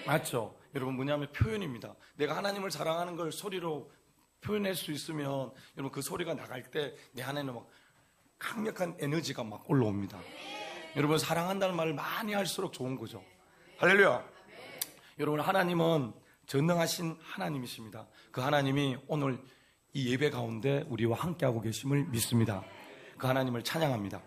맞죠? 여러분, 뭐냐면 표현입니다. 내가 하나님을 사랑하는 걸 소리로 표현할 수 있으면 여러분 그 소리가 나갈 때 내 안에는 막 강력한 에너지가 막 올라옵니다. 여러분, 사랑한다는 말을 많이 할수록 좋은 거죠. 할렐루야. 여러분, 하나님은 전능하신 하나님이십니다. 그 하나님이 오늘 이 예배 가운데 우리와 함께하고 계심을 믿습니다. 그 하나님을 찬양합니다.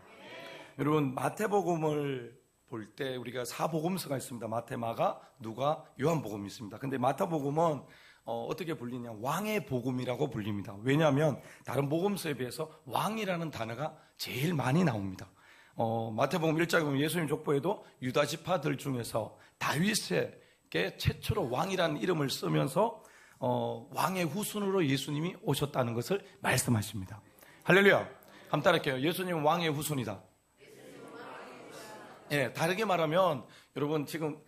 여러분, 마태복음을 볼 때 우리가 사복음서가 있습니다. 마태, 마가, 누가, 요한복음이 있습니다. 근데 마태복음은 어떻게 불리냐, 왕의 복음이라고 불립니다. 왜냐하면 다른 복음서에 비해서 왕이라는 단어가 제일 많이 나옵니다. 마태복음 1장에 보면 예수님 족보에도 유다 지파들 중에서 다윗에게 최초로 왕이라는 이름을 쓰면서 왕의 후손으로 예수님이 오셨다는 것을 말씀하십니다. 할렐루야. 한번 따라할게요. 예수님은 왕의 후손이다. 예, 다르게 말하면 여러분, 지금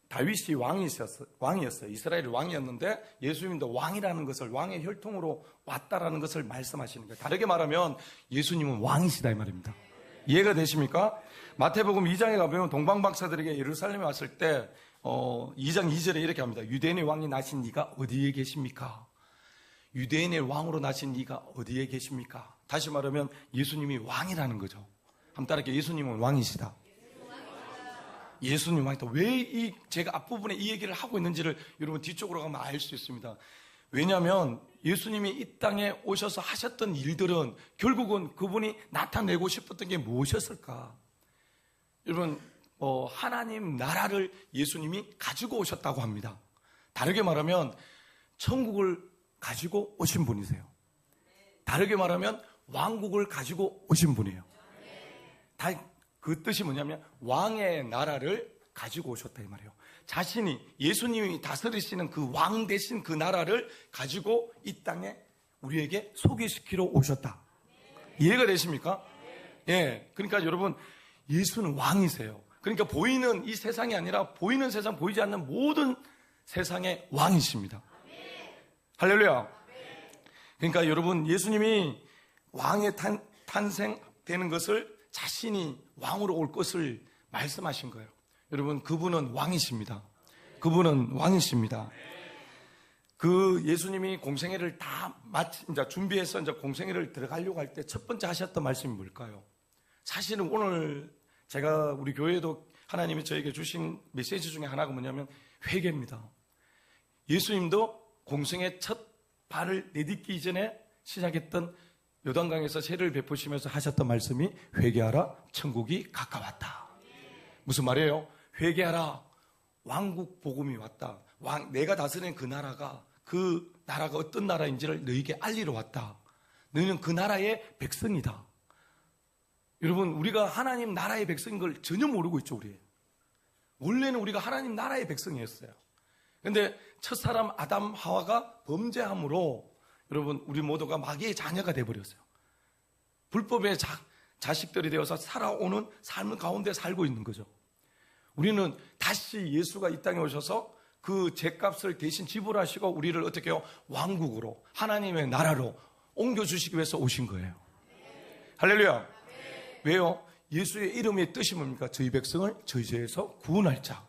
다윗이 왕이었어요. 이스라엘의 왕이었는데 예수님도 왕이라는 것을, 왕의 혈통으로 왔다라는 것을 말씀하시는 거예요. 다르게 말하면 예수님은 왕이시다 이 말입니다. 이해가 되십니까? 마태복음 2장에 가보면 동방박사들에게 예루살렘에 왔을 때 2장 2절에 이렇게 합니다. 유대인의 왕이 나신 네가 어디에 계십니까? 유대인의 왕으로 나신 네가 어디에 계십니까? 다시 말하면 예수님이 왕이라는 거죠. 한번 따라할게요. 예수님은 왕이시다. 예수님 왕이다. 왜 제가 앞부분에 이 얘기를 하고 있는지를 여러분 뒤쪽으로 가면 알 수 있습니다. 왜냐하면 예수님이 이 땅에 오셔서 하셨던 일들은 결국은 그분이 나타내고 싶었던 게 무엇이었을까? 여러분, 하나님 나라를 예수님이 가지고 오셨다고 합니다. 다르게 말하면 천국을 가지고 오신 분이세요. 다르게 말하면 왕국을 가지고 오신 분이에요. 그 뜻이 뭐냐면 왕의 나라를 가지고 오셨다 이 말이에요. 자신이, 예수님이 다스리시는 그 왕 대신 그 나라를 가지고 이 땅에 우리에게 소개시키러 오셨다. 이해가 되십니까? 예. 그러니까 여러분, 예수는 왕이세요. 그러니까 보이는 이 세상이 아니라 보이는 세상, 보이지 않는 모든 세상의 왕이십니다. 할렐루야. 그러니까 여러분, 예수님이 왕의 탄생되는 것을 자신이 왕으로 올 것을 말씀하신 거예요. 여러분, 그분은 왕이십니다. 그분은 왕이십니다. 그 예수님이 공생애를 다 이제 준비해서 이제 공생애를 들어가려고 할 때 첫 번째 하셨던 말씀이 뭘까요? 사실은 오늘 제가 우리 교회도 하나님이 저에게 주신 메시지 중에 하나가 뭐냐면 회개입니다. 예수님도 공생애 첫 발을 내딛기 이전에 시작했던 요단강에서 세례를 베푸시면서 하셨던 말씀이 회개하라, 천국이 가까웠다. 무슨 말이에요? 회개하라, 왕국 복음이 왔다. 내가 다스리는 그 나라가 어떤 나라인지를 너희에게 알리러 왔다. 너희는 그 나라의 백성이다. 여러분, 우리가 하나님 나라의 백성인 걸 전혀 모르고 있죠, 우리. 원래는 우리가 하나님 나라의 백성이었어요. 근데 첫사람 아담 하와가 범죄함으로 여러분, 우리 모두가 마귀의 자녀가 되어버렸어요. 불법의 자식들이 되어서 살아오는 삶 가운데 살고 있는 거죠. 우리는 다시 예수가 이 땅에 오셔서 그 죄값을 대신 지불하시고 우리를 어떻게 해요? 왕국으로, 하나님의 나라로 옮겨주시기 위해서 오신 거예요. 할렐루야. 왜요? 예수의 이름의 뜻이 뭡니까? 저희 백성을 저희 죄에서 구원할 자.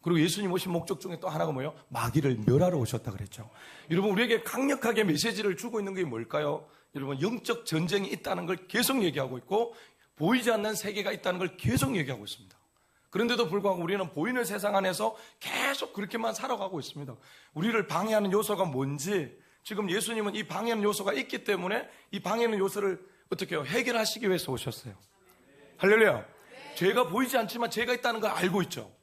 그리고 예수님 오신 목적 중에 또 하나가 뭐예요? 마귀를 멸하러 오셨다 그랬죠. 여러분, 우리에게 강력하게 메시지를 주고 있는 게 뭘까요? 여러분, 영적 전쟁이 있다는 걸 계속 얘기하고 있고 보이지 않는 세계가 있다는 걸 계속 얘기하고 있습니다. 그런데도 불구하고 우리는 보이는 세상 안에서 계속 그렇게만 살아가고 있습니다. 우리를 방해하는 요소가 뭔지, 지금 예수님은 이 방해하는 요소가 있기 때문에 이 방해하는 요소를 어떻게 해요? 해결하시기 위해서 오셨어요. 할렐루야. 죄가 보이지 않지만 죄가 있다는 걸 알고 있죠.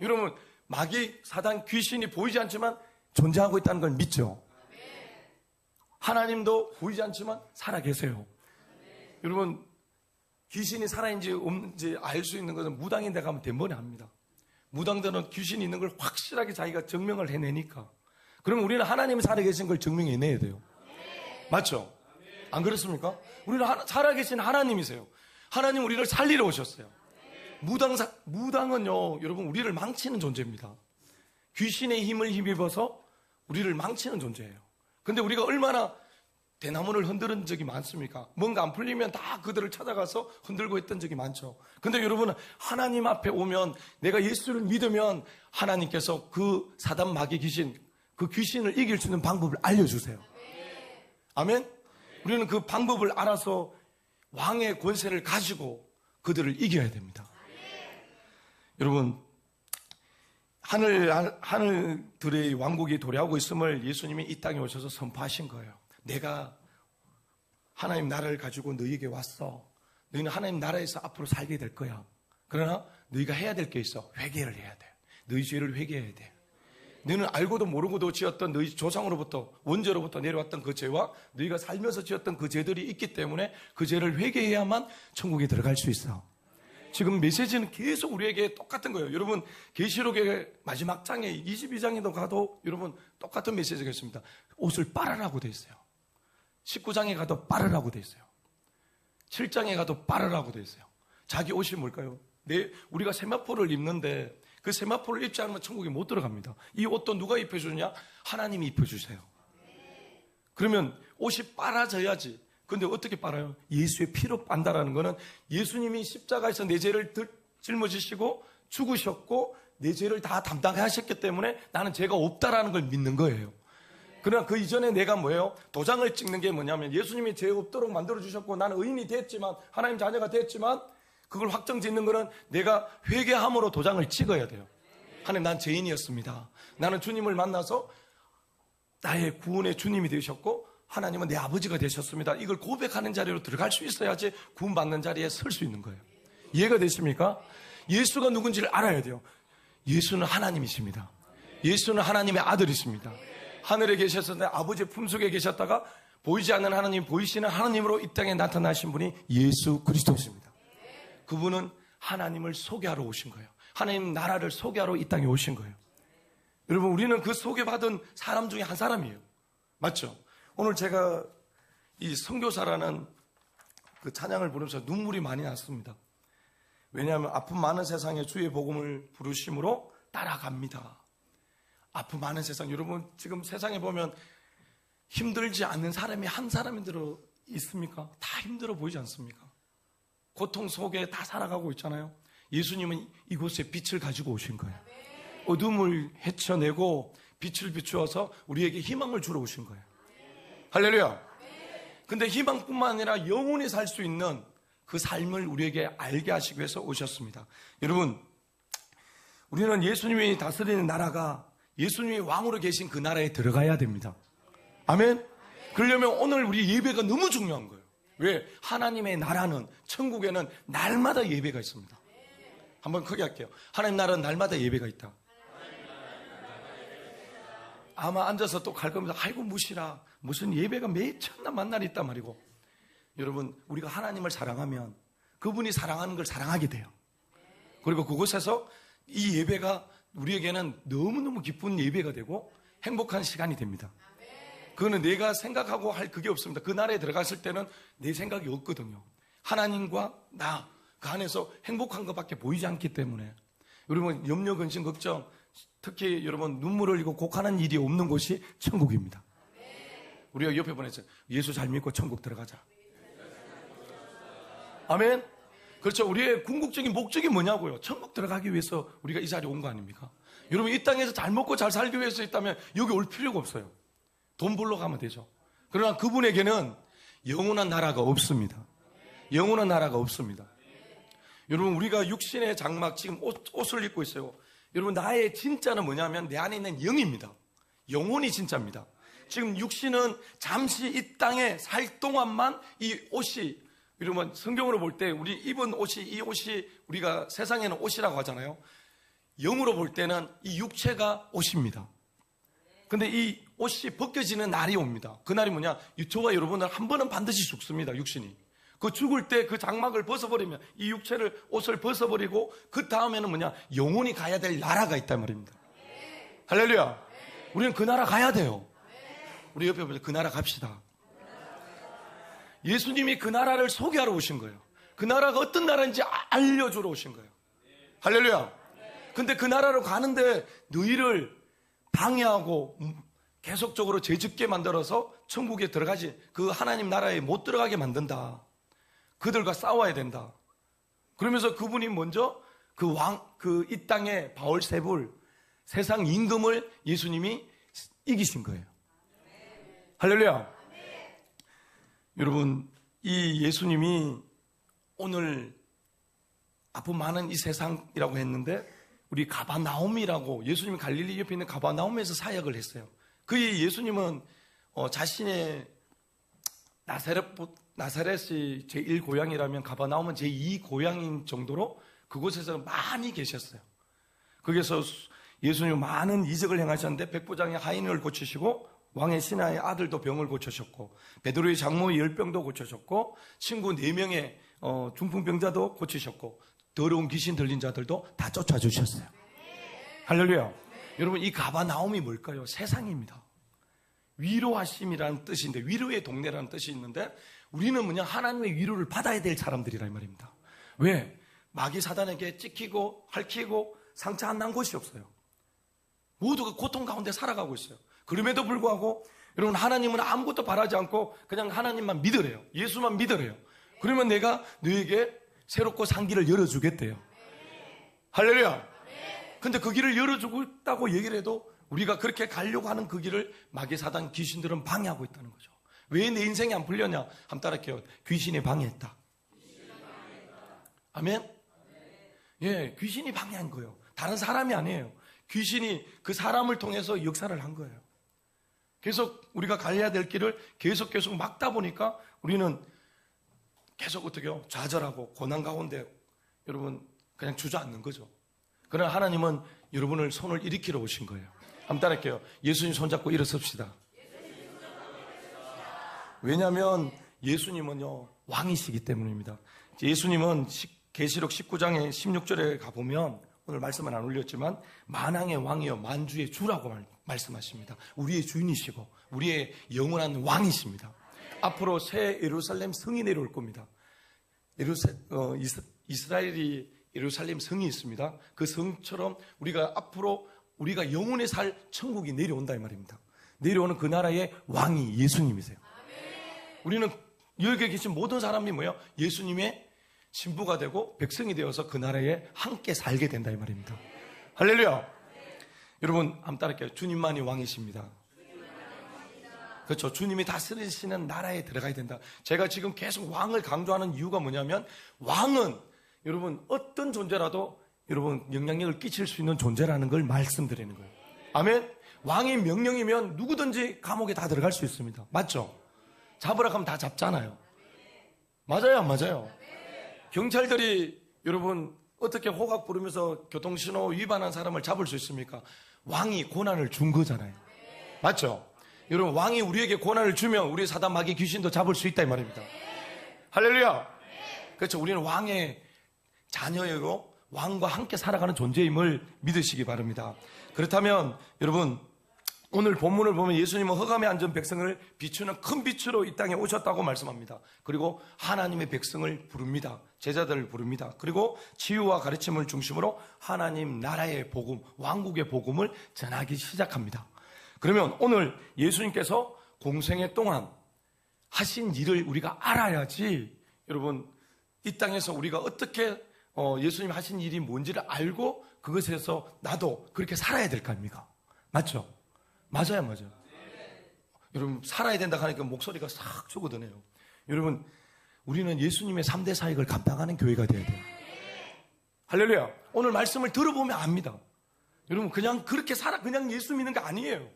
여러분, 마귀, 사단, 귀신이 보이지 않지만 존재하고 있다는 걸 믿죠. 하나님도 보이지 않지만 살아계세요. 여러분, 귀신이 살아있는지 없는지 알 수 있는 것은 무당인 데 가면 대번에 합니다. 무당들은 귀신이 있는 걸 확실하게 자기가 증명을 해내니까. 그러면 우리는 하나님이 살아계신 걸 증명해내야 돼요. 맞죠? 안 그렇습니까? 우리는 살아계신 하나님이세요. 하나님 우리를 살리러 오셨어요. 무당은요, 여러분, 우리를 망치는 존재입니다. 귀신의 힘을 힘입어서 우리를 망치는 존재예요. 근데 우리가 얼마나 대나무를 흔드는 적이 많습니까? 뭔가 안 풀리면 다 그들을 찾아가서 흔들고 했던 적이 많죠. 근데 여러분은 하나님 앞에 오면, 내가 예수를 믿으면 하나님께서 그 사단 마귀 귀신, 그 귀신을 이길 수 있는 방법을 알려주세요. 아멘? 우리는 그 방법을 알아서 왕의 권세를 가지고 그들을 이겨야 됩니다. 여러분, 하늘들의 왕국이 도래하고 있음을 예수님이 이 땅에 오셔서 선포하신 거예요. 내가 하나님 나라를 가지고 너희에게 왔어. 너희는 하나님 나라에서 앞으로 살게 될 거야. 그러나 너희가 해야 될 게 있어. 회개를 해야 돼. 너희 죄를 회개해야 돼. 너희는 알고도 모르고도 지었던 너희 조상으로부터, 원죄로부터 내려왔던 그 죄와 너희가 살면서 지었던 그 죄들이 있기 때문에 그 죄를 회개해야만 천국에 들어갈 수 있어. 지금 메시지는 계속 우리에게 똑같은 거예요. 여러분, 계시록의 마지막 장에 22장에도 가도 여러분 똑같은 메시지가 있습니다. 옷을 빨으라고 돼 있어요. 19장에 가도 빨으라고 돼 있어요. 7장에 가도 빨으라고 돼 있어요. 자기 옷이 뭘까요? 우리가 세마포를 입는데 그 세마포를 입지 않으면 천국에 못 들어갑니다. 이 옷도 누가 입혀주느냐? 하나님이 입혀주세요. 그러면 옷이 빨아져야지. 근데 어떻게 빨아요? 예수의 피로 빤다라는 거는 예수님이 십자가에서 내 죄를 짊어지시고 죽으셨고 내 죄를 다 담당하셨기 때문에 나는 죄가 없다라는 걸 믿는 거예요. 그러나 그 이전에 내가 뭐예요? 도장을 찍는 게 뭐냐면 예수님이 죄 없도록 만들어주셨고 나는 의인이 됐지만, 하나님 자녀가 됐지만, 그걸 확정 짓는 거는 내가 회개함으로 도장을 찍어야 돼요. 하나님, 난 죄인이었습니다. 나는 주님을 만나서 나의 구원의 주님이 되셨고 하나님은 내 아버지가 되셨습니다. 이걸 고백하는 자리로 들어갈 수 있어야지 구원받는 자리에 설 수 있는 거예요. 이해가 되십니까? 예수가 누군지를 알아야 돼요. 예수는 하나님이십니다. 예수는 하나님의 아들이십니다. 하늘에 계셨는데 아버지의 품속에 계셨다가 보이지 않는 하나님, 보이시는 하나님으로 이 땅에 나타나신 분이 예수 그리스도십니다. 그분은 하나님을 소개하러 오신 거예요. 하나님 나라를 소개하러 이 땅에 오신 거예요. 여러분, 우리는 그 소개받은 사람 중에 한 사람이에요. 맞죠? 오늘 제가 이 선교사라는 그 찬양을 부르면서 눈물이 많이 났습니다. 왜냐하면 아픔 많은 세상에 주의 복음을 부르심으로 따라갑니다. 아픔 많은 세상, 여러분 지금 세상에 보면 힘들지 않는 사람이 한 사람이 들어 있습니까? 다 힘들어 보이지 않습니까? 고통 속에 다 살아가고 있잖아요. 예수님은 이곳에 빛을 가지고 오신 거예요. 어둠을 헤쳐내고 빛을 비추어서 우리에게 희망을 주러 오신 거예요. 할렐루야. 근데 희망뿐만 아니라 영원히 살 수 있는 그 삶을 우리에게 알게 하시기 위해서 오셨습니다. 여러분, 우리는 예수님이 다스리는 나라가 예수님이 왕으로 계신 그 나라에 들어가야 됩니다. 아멘? 그러려면 오늘 우리 예배가 너무 중요한 거예요. 왜? 하나님의 나라는, 천국에는 날마다 예배가 있습니다. 한번 크게 할게요. 하나님 나라는 날마다 예배가 있다. 아마 앉아서 또 갈 겁니다. 아이고 무시라. 무슨 예배가 매일 첫날 만날 있단 말이고. 여러분, 우리가 하나님을 사랑하면 그분이 사랑하는 걸 사랑하게 돼요. 그리고 그곳에서 이 예배가 우리에게는 너무너무 기쁜 예배가 되고 행복한 시간이 됩니다. 그거는 내가 생각하고 할 그게 없습니다. 그 나라에 들어갔을 때는 내 생각이 없거든요. 하나님과 나, 그 안에서 행복한 것밖에 보이지 않기 때문에. 여러분, 염려, 근심, 걱정, 특히 여러분 눈물 흘리고 곡하는 일이 없는 곳이 천국입니다. 우리가 옆에 보냈어요. 예수 잘 믿고 천국 들어가자. 아멘. 그렇죠. 우리의 궁극적인 목적이 뭐냐고요? 천국 들어가기 위해서 우리가 이 자리에 온 거 아닙니까? 여러분, 이 땅에서 잘 먹고 잘 살기 위해서 있다면 여기 올 필요가 없어요. 돈 벌러 가면 되죠. 그러나 그분에게는 영원한 나라가 없습니다. 영원한 나라가 없습니다. 여러분, 우리가 육신의 장막, 지금 옷을 입고 있어요. 여러분, 나의 진짜는 뭐냐면 내 안에 있는 영입니다. 영혼이 진짜입니다. 지금 육신은 잠시 이 땅에 살 동안만 이 옷이, 여러분 성경으로 볼 때 우리 입은 옷이, 이 옷이 우리가 세상에는 옷이라고 하잖아요. 영으로 볼 때는 이 육체가 옷입니다. 근데 이 옷이 벗겨지는 날이 옵니다. 그 날이 뭐냐? 저와 여러분은 한 번은 반드시 죽습니다. 육신이. 그 죽을 때 그 장막을 벗어버리면, 이 육체를, 옷을 벗어버리고 그 다음에는 뭐냐? 영혼이 가야 될 나라가 있단 말입니다. 할렐루야. 우리는 그 나라 가야 돼요. 우리 옆에 보세요. 그 나라 갑시다. 예수님이 그 나라를 소개하러 오신 거예요. 그 나라가 어떤 나라인지 알려주러 오신 거예요. 할렐루야. 근데 그 나라로 가는데 너희를 방해하고 계속적으로 죄짓게 만들어서 천국에 들어가지, 그 하나님 나라에 못 들어가게 만든다. 그들과 싸워야 된다. 그러면서 그분이 먼저 이 땅의 바울세불, 세상 임금을 예수님이 이기신 거예요. 할렐루야. 여러분, 이 예수님이 오늘 아픔 많은 이 세상이라고 했는데, 우리 가바나움이라고, 예수님이 갈릴리 옆에 있는 가바나움에서 사역을 했어요. 그 예수님은 자신의 나사렛이 제1고향이라면 가바나움은 제2고향인 정도로 그곳에서 많이 계셨어요. 거기서 예수님은 많은 이적을 행하셨는데, 백부장의 하인을 고치시고, 왕의 신하의 아들도 병을 고치셨고, 베드로의 장모의 열병도 고치셨고, 친구 4명의 중풍병자도 고치셨고, 더러운 귀신 들린 자들도 다 쫓아주셨어요. 할렐루야. 여러분, 이 가바나움이 뭘까요? 세상입니다. 위로하심이라는 뜻인데, 위로의 동네라는 뜻이 있는데, 우리는 뭐냐, 하나님의 위로를 받아야 될 사람들이라 이 말입니다. 왜? 마귀 사단에게 찍히고 핥히고 상처 안 난 곳이 없어요. 모두가 고통 가운데 살아가고 있어요. 그럼에도 불구하고 여러분, 하나님은 아무것도 바라지 않고 그냥 하나님만 믿으래요. 예수만 믿으래요. 그러면 내가 너에게 새롭고 산 길을 열어주겠대요. 할렐루야. 근데 그 길을 열어주겠다고 얘기를 해도 우리가 그렇게 가려고 하는 그 길을 마귀 사단 귀신들은 방해하고 있다는 거죠. 왜 내 인생이 안 풀렸냐? 한번 따라할게요. 귀신이 방해했다. 아멘? 예, 귀신이 방해한 거예요. 다른 사람이 아니에요. 귀신이 그 사람을 통해서 역사를 한 거예요. 계속 우리가 가야 될 길을 계속 막다 보니까 우리는 계속 어떻게요? 좌절하고 고난 가운데 여러분 그냥 주저앉는 거죠. 그러나 하나님은 여러분을 손을 일으키러 오신 거예요. 한번 따라할게요. 예수님 손잡고 일어섭시다. 왜냐하면 예수님은요 왕이시기 때문입니다. 예수님은 계시록 19장의 16절에 가보면, 오늘 말씀은 안 올렸지만 만왕의 왕이요 만주의 주라고 말씀하십니다. 우리의 주인이시고 우리의 영원한 왕이십니다. 앞으로 새 예루살렘 성이 내려올 겁니다. 이스라엘이 예루살렘 성이 있습니다. 그 성처럼 우리가 앞으로 우리가 영원히 살 천국이 내려온다 이 말입니다. 내려오는 그 나라의 왕이 예수님이세요. 우리는 여기에 계신 모든 사람이 뭐예요? 예수님의 신부가 되고 백성이 되어서 그 나라에 함께 살게 된다 이 말입니다. 할렐루야. 여러분 한번 따라할게요. 주님만이 왕이십니다. 그렇죠. 주님이 다스리시는 나라에 들어가야 된다. 제가 지금 계속 왕을 강조하는 이유가 뭐냐면, 왕은 여러분 어떤 존재라도 여러분 영향력을 끼칠 수 있는 존재라는 걸 말씀드리는 거예요. 아멘. 왕의 명령이면 누구든지 감옥에 다 들어갈 수 있습니다. 맞죠? 잡으라 하면 다 잡잖아요. 맞아요, 안 맞아요? 경찰들이 여러분 어떻게 호각 부르면서 교통신호 위반한 사람을 잡을 수 있습니까? 왕이 고난을 준 거잖아요. 맞죠? 여러분 왕이 우리에게 고난을 주면 우리 사단 마귀 귀신도 잡을 수 있다 이 말입니다. 할렐루야. 그렇죠. 우리는 왕의 자녀이고 왕과 함께 살아가는 존재임을 믿으시기 바랍니다. 그렇다면 여러분 오늘 본문을 보면 예수님은 흑암에 앉은 백성을 비추는 큰 빛으로 이 땅에 오셨다고 말씀합니다. 그리고 하나님의 백성을 부릅니다. 제자들을 부릅니다. 그리고 치유와 가르침을 중심으로 하나님 나라의 복음, 왕국의 복음을 전하기 시작합니다. 그러면 오늘 예수님께서 공생애 동안 하신 일을 우리가 알아야지, 여러분 이 땅에서 우리가 어떻게 예수님 하신 일이 뭔지를 알고 그것에서 나도 그렇게 살아야 될 거 아닙니까? 맞죠? 맞아요, 맞아요. 여러분 살아야 된다 하니까 목소리가 싹 죽어드네요. 여러분 우리는 예수님의 3대 사역을 감당하는 교회가 되어야 돼요. 할렐루야. 오늘 말씀을 들어보면 압니다. 여러분 그냥 그렇게 그냥 예수 믿는 게 아니에요.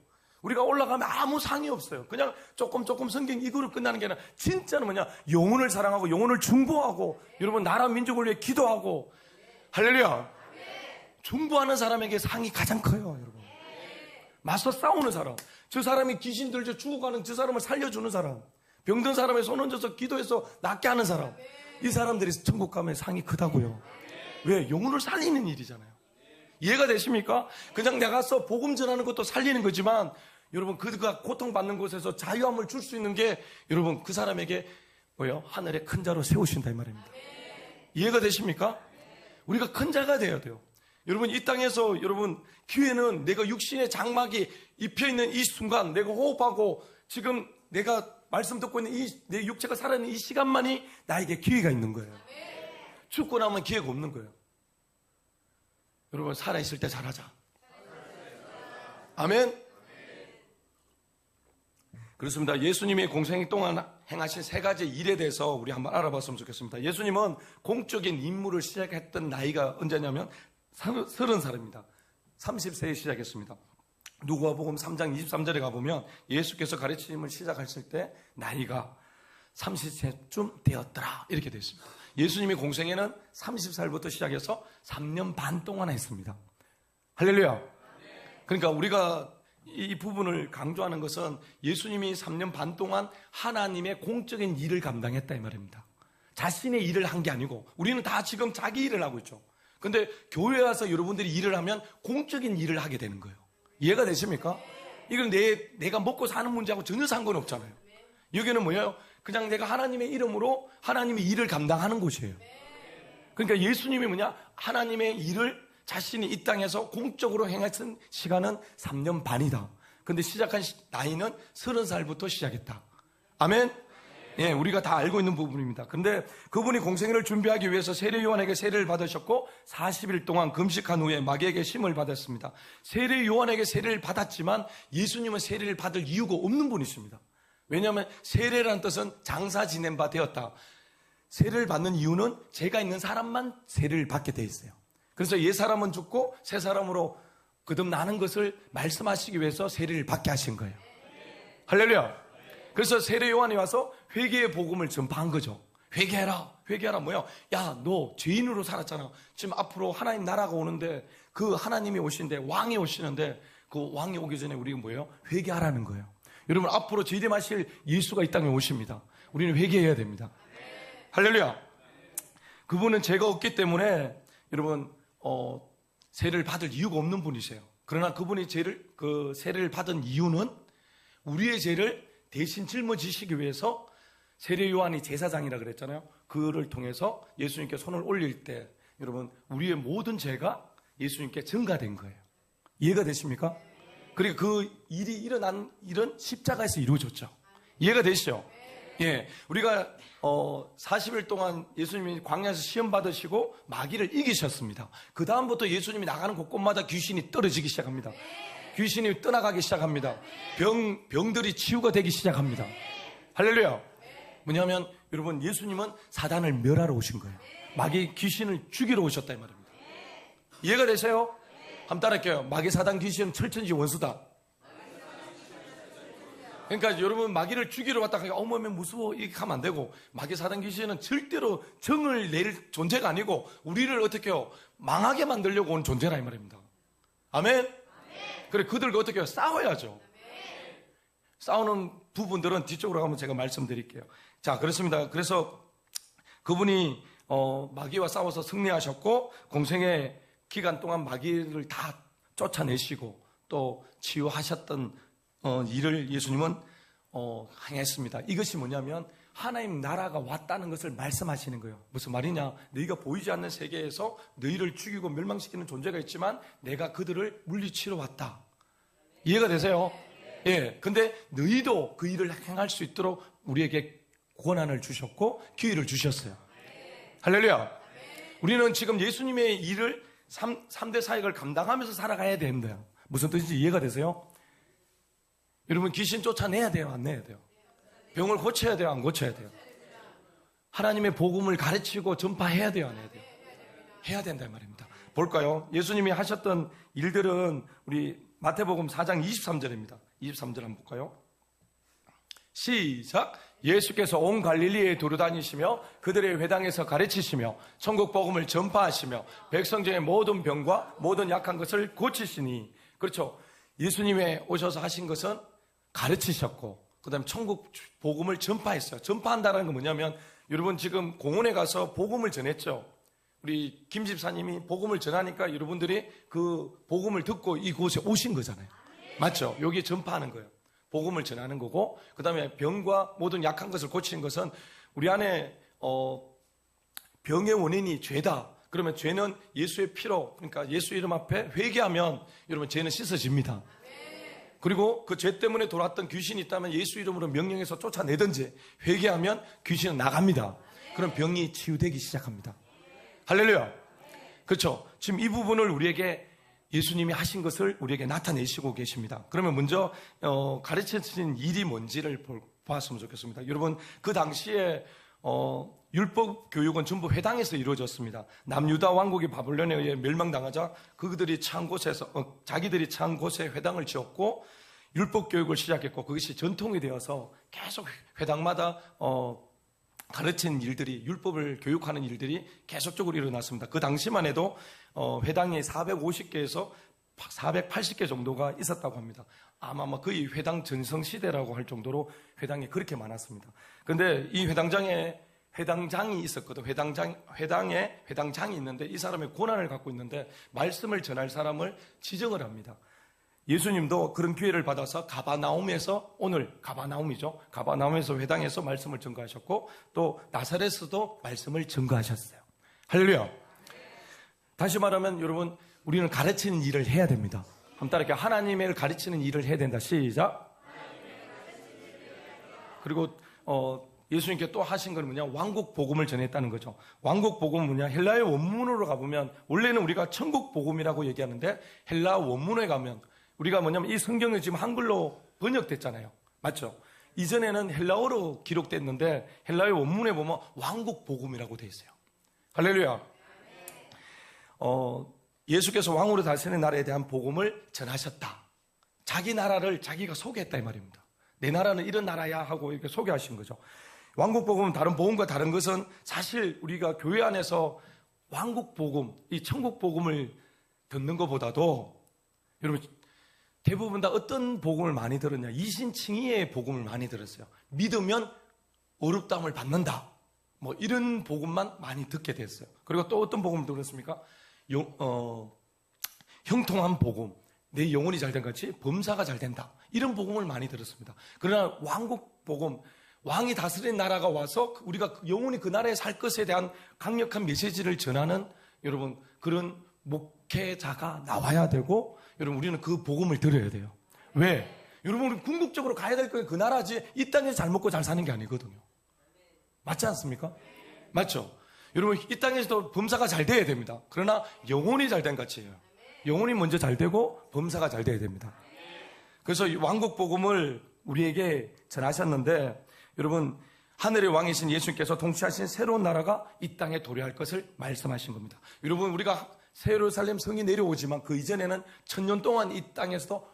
우리가 올라가면 아무 상이 없어요. 그냥 조금 성경 이거로 끝나는 게 아니라 진짜는 뭐냐, 영혼을 사랑하고 영혼을 중보하고 여러분 나라 민족을 위해 기도하고, 할렐루야. 중보하는 사람에게 상이 가장 커요. 여러분 맞서 싸우는 사람, 저 사람이 귀신 들져 죽어가는 저 사람을 살려주는 사람, 병든 사람의 손 얹어서 기도해서 낫게 하는 사람, 이 사람들이 천국 가면 상이 크다고요. 왜? 영혼을 살리는 일이잖아요. 이해가 되십니까? 그냥 나가서 복음 전하는 것도 살리는 거지만 여러분 그가 고통받는 곳에서 자유함을 줄 수 있는 게 여러분 그 사람에게 뭐예요? 하늘의 큰 자로 세우신다 이 말입니다. 이해가 되십니까? 우리가 큰 자가 되어야 돼요. 여러분, 이 땅에서 여러분 기회는 내가 육신의 장막이 입혀있는 이 순간, 내가 호흡하고 지금 내가 말씀 듣고 있는 내 육체가 살아있는 이 시간만이 나에게 기회가 있는 거예요. 죽고 나면 기회가 없는 거예요. 여러분, 살아있을 때 잘하자. 아멘. 그렇습니다. 예수님이 공생 동안 행하신 세 가지 일에 대해서 우리 한번 알아봤으면 좋겠습니다. 예수님은 공적인 임무를 시작했던 나이가 언제냐면 30살입니다. 30세에 시작했습니다. 누가복음 3장 23절에 가보면 예수께서 가르침을 시작하실 때 나이가 30세쯤 되었더라 이렇게 되어 있습니다. 예수님이 공생애는 30살부터 시작해서 3년 반 동안 했습니다. 할렐루야. 그러니까 우리가 이 부분을 강조하는 것은 예수님이 3년 반 동안 하나님의 공적인 일을 감당했다 이 말입니다. 자신의 일을 한 게 아니고, 우리는 다 지금 자기 일을 하고 있죠. 근데 교회에 와서 여러분들이 일을 하면 공적인 일을 하게 되는 거예요. 이해가 되십니까? 이건 내가 먹고 사는 문제하고 전혀 상관이 없잖아요. 여기는 뭐예요? 그냥 내가 하나님의 이름으로 하나님의 일을 감당하는 곳이에요. 그러니까 예수님이 뭐냐? 하나님의 일을 자신이 이 땅에서 공적으로 행했던 시간은 3년 반이다. 근데 시작한 나이는 30살부터 시작했다. 아멘? 예, 우리가 다 알고 있는 부분입니다. 근데 그분이 공생애를 준비하기 위해서 세례 요한에게 세례를 받으셨고 40일 동안 금식한 후에 마귀에게 심을 받았습니다. 세례 요한에게 세례를 받았지만 예수님은 세례를 받을 이유가 없는 분이십니다. 왜냐하면 세례라는 뜻은 장사 지낸 바 되었다. 세례를 받는 이유는 죄가 있는 사람만 세례를 받게 돼 있어요. 그래서 옛 사람은 죽고 새 사람으로 거듭나는 것을 말씀하시기 위해서 세례를 받게 하신 거예요. 할렐루야. 그래서 세례 요한이 와서 회개의 복음을 전파한 거죠. 회개하라 뭐야? 야, 너 죄인으로 살았잖아. 지금 앞으로 하나님 나라가 오는데, 그 하나님이 오시는데, 왕이 오시는데, 그 왕이 오기 전에 우리가 뭐예요? 회개하라는 거예요. 여러분, 앞으로 재림하실 예수가 이 땅에 오십니다. 우리는 회개해야 됩니다. 할렐루야. 그분은 죄가 없기 때문에 여러분 세례를 받을 이유가 없는 분이세요. 그러나 그분이 세례를 받은 이유는 우리의 죄를 대신 짊어지시기 위해서 세례 요한이 제사장이라 그랬잖아요. 그를 통해서 예수님께 손을 올릴 때 여러분 우리의 모든 죄가 예수님께 증가된 거예요. 이해가 되십니까? 그리고 그 일이 일어난 일은 십자가에서 이루어졌죠. 이해가 되시죠? 예, 우리가 40일 동안 예수님이 광야에서 시험 받으시고 마귀를 이기셨습니다. 그 다음부터 예수님이 나가는 곳곳마다 귀신이 떨어지기 시작합니다. 귀신이 떠나가기 시작합니다. 병들이 치유가 되기 시작합니다. 할렐루야. 뭐냐면 여러분 예수님은 사단을 멸하러 오신 거예요. 마귀 귀신을 죽이러 오셨다 이 말입니다. 이해가 되세요? 한번 따라할게요. 마귀 사단 귀신은 철천지 원수다. 그러니까 여러분 마귀를 죽이러 왔다가 어머면 무서워 이렇게 하면 안 되고, 마귀 사단 귀신은 절대로 정을 낼 존재가 아니고 우리를 어떻게 해요? 망하게 만들려고 온 존재라 이 말입니다. 아멘? 그래 그들과 어떻게 해요? 싸워야죠. 싸우는 부분들은 뒤쪽으로 가면 제가 말씀드릴게요. 자, 그렇습니다. 그래서 그분이 마귀와 싸워서 승리하셨고 공생의 기간 동안 마귀를 다 쫓아내시고 또 치유하셨던 일을 예수님은 행했습니다. 이것이 뭐냐면 하나님 나라가 왔다는 것을 말씀하시는 거예요. 무슨 말이냐? 너희가 보이지 않는 세계에서 너희를 죽이고 멸망시키는 존재가 있지만 내가 그들을 물리치러 왔다. 이해가 되세요? 예. 근데 너희도 그 일을 행할 수 있도록 우리에게 권한을 주셨고 기회를 주셨어요. 할렐루야. 우리는 지금 예수님의 일을 3대 사역을 감당하면서 살아가야 됩니다. 무슨 뜻인지 이해가 되세요? 여러분 귀신 쫓아내야 돼요? 안 내야 돼요? 병을 고쳐야 돼요? 안 고쳐야 돼요? 하나님의 복음을 가르치고 전파해야 돼요? 안 해야 돼요? 해야 된다 말입니다. 볼까요? 예수님이 하셨던 일들은 우리 마태복음 4장 23절입니다. 23절 한번 볼까요? 시작. 예수께서 온 갈릴리에 두루다니시며 그들의 회당에서 가르치시며 천국 복음을 전파하시며 백성 중의 모든 병과 모든 약한 것을 고치시니. 그렇죠. 예수님이 오셔서 하신 것은 가르치셨고 그 다음에 천국 복음을 전파했어요. 전파한다는 건 뭐냐면 여러분 지금 공원에 가서 복음을 전했죠. 우리 김 집사님이 복음을 전하니까 여러분들이 그 복음을 듣고 이곳에 오신 거잖아요. 맞죠? 여기 전파하는 거예요. 복음을 전하는 거고 그 다음에 병과 모든 약한 것을 고치는 것은 우리 안에 병의 원인이 죄다. 그러면 죄는 예수의 피로, 그러니까 예수 이름 앞에 회개하면 여러분 죄는 씻어집니다. 그리고 그 죄 때문에 돌아왔던 귀신이 있다면 예수 이름으로 명령해서 쫓아내든지 회개하면 귀신은 나갑니다. 그럼 병이 치유되기 시작합니다. 할렐루야. 그렇죠. 지금 이 부분을 우리에게 예수님이 하신 것을 우리에게 나타내시고 계십니다. 그러면 먼저 가르치신 일이 뭔지를 봤으면 좋겠습니다. 여러분, 그 당시에 율법 교육은 전부 회당에서 이루어졌습니다. 남유다 왕국이 바벨론에 의해 멸망당하자 그들이 처한 곳에서 자기들이 처한 곳에 회당을 지었고 율법 교육을 시작했고 그것이 전통이 되어서 계속 회당마다 가르치는 일들이, 율법을 교육하는 일들이 계속적으로 일어났습니다. 그 당시만 해도 회당이 450개에서 480개 정도가 있었다고 합니다. 아마 거의 회당 전성시대라고 할 정도로 회당이 그렇게 많았습니다. 그런데 이 회당장이 있었거든. 회당에 회당장이 있는데 이 사람의 고난을 갖고 있는데 말씀을 전할 사람을 지정을 합니다. 예수님도 그런 기회를 받아서 가바나움에서, 오늘 가바나움이죠. 가바나움에서 회당에서 말씀을 전가하셨고 또 나사렛에서도 말씀을 전가하셨어요. 할렐루야. 다시 말하면 여러분, 우리는 가르치는 일을 해야 됩니다. 한번 따라할게요. 하나님을 가르치는 일을 해야 된다. 시작. 그리고 예수님께 또 하신 건 뭐냐? 왕국 복음을 전했다는 거죠. 왕국 복음은 뭐냐? 헬라의 원문으로 가보면, 원래는 우리가 천국 복음이라고 얘기하는데 헬라 원문에 가면 우리가 뭐냐면 이 성경이 지금 한글로 번역됐잖아요. 맞죠? 이전에는 헬라어로 기록됐는데 헬라의 원문에 보면 왕국 복음이라고 돼 있어요. 할렐루야. 예수께서 왕으로 다스리는 나라에 대한 복음을 전하셨다. 자기 나라를 자기가 소개했다 이 말입니다. 내 나라는 이런 나라야 하고 이렇게 소개하신 거죠. 왕국 복음은 다른 복음과 다른 것은 사실 우리가 교회 안에서 왕국 복음, 이 천국 복음을 듣는 것보다도 여러분 대부분 다 어떤 복음을 많이 들었냐? 이신칭의의 복음을 많이 들었어요. 믿으면 어렵다함을 받는다. 뭐 이런 복음만 많이 듣게 됐어요. 그리고 또 어떤 복음을 들었습니까? 형통한 복음, 내 영혼이 잘된 같이 범사가 잘 된다. 이런 복음을 많이 들었습니다. 그러나 왕국 복음, 왕이 다스리는 나라가 와서 우리가 영혼이 그 나라에 살 것에 대한 강력한 메시지를 전하는 여러분 그런 목회자가 나와야 되고, 여러분 우리는 그 복음을 들어야 돼요. 왜? 여러분 우리 궁극적으로 가야 될 건 그 나라지 이 땅에서 잘 먹고 잘 사는 게 아니거든요. 맞지 않습니까? 맞죠? 여러분 이 땅에서도 범사가 잘 돼야 됩니다. 그러나 영혼이 잘 된 같이요. 영혼이 먼저 잘 되고 범사가 잘 돼야 됩니다. 그래서 이 왕국 복음을 우리에게 전하셨는데, 여러분 하늘의 왕이신 예수님께서 통치하신 새로운 나라가 이 땅에 도래할 것을 말씀하신 겁니다. 여러분 우리가 새 예루살렘 성이 내려오지만 그 이전에는 1000년 동안 이 땅에서도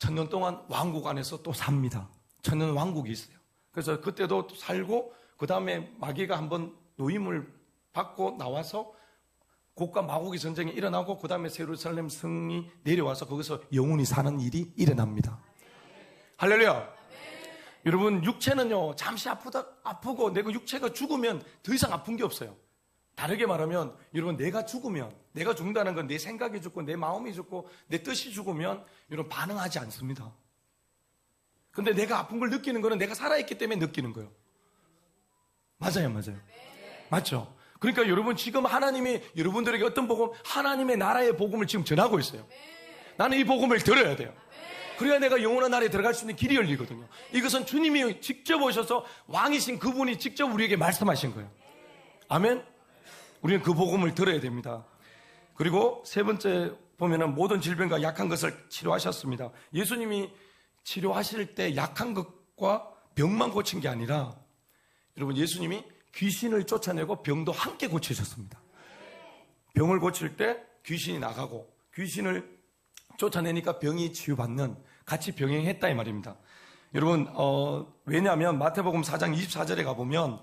1000년 동안 왕국 안에서 또 삽니다. 1000년 왕국이 있어요. 그래서 그때도 살고 그 다음에 마귀가 한번 노임을 받고 나와서 곡과 마곡의 전쟁이 일어나고 그 다음에 새 예루살렘 성이 내려와서 거기서 영원히 사는 일이 일어납니다. 할렐루야. 여러분 육체는요 잠시 아프고 내가 육체가 죽으면 더 이상 아픈 게 없어요. 다르게 말하면 여러분 내가 죽는다는 건 내 생각이 죽고 내 마음이 죽고 내 뜻이 죽으면 여러분 반응하지 않습니다. 근데 내가 아픈 걸 느끼는 거는 내가 살아있기 때문에 느끼는 거예요. 맞아요. 맞죠? 그러니까 여러분 지금 하나님이 여러분들에게 어떤 복음, 하나님의 나라의 복음을 지금 전하고 있어요. 나는 이 복음을 들어야 돼요. 그래야 내가 영원한 나라에 들어갈 수 있는 길이 열리거든요. 이것은 주님이 직접 오셔서 왕이신 그분이 직접 우리에게 말씀하신 거예요. 아멘? 우리는 그 복음을 들어야 됩니다. 그리고 세 번째 보면은 모든 질병과 약한 것을 치료하셨습니다. 예수님이 치료하실 때 약한 것과 병만 고친 게 아니라 여러분 예수님이 귀신을 쫓아내고 병도 함께 고치셨습니다. 병을 고칠 때 귀신이 나가고 귀신을 쫓아내니까 병이 치유받는, 같이 병행했다 이 말입니다. 여러분 왜냐하면 마태복음 4장 24절에 가보면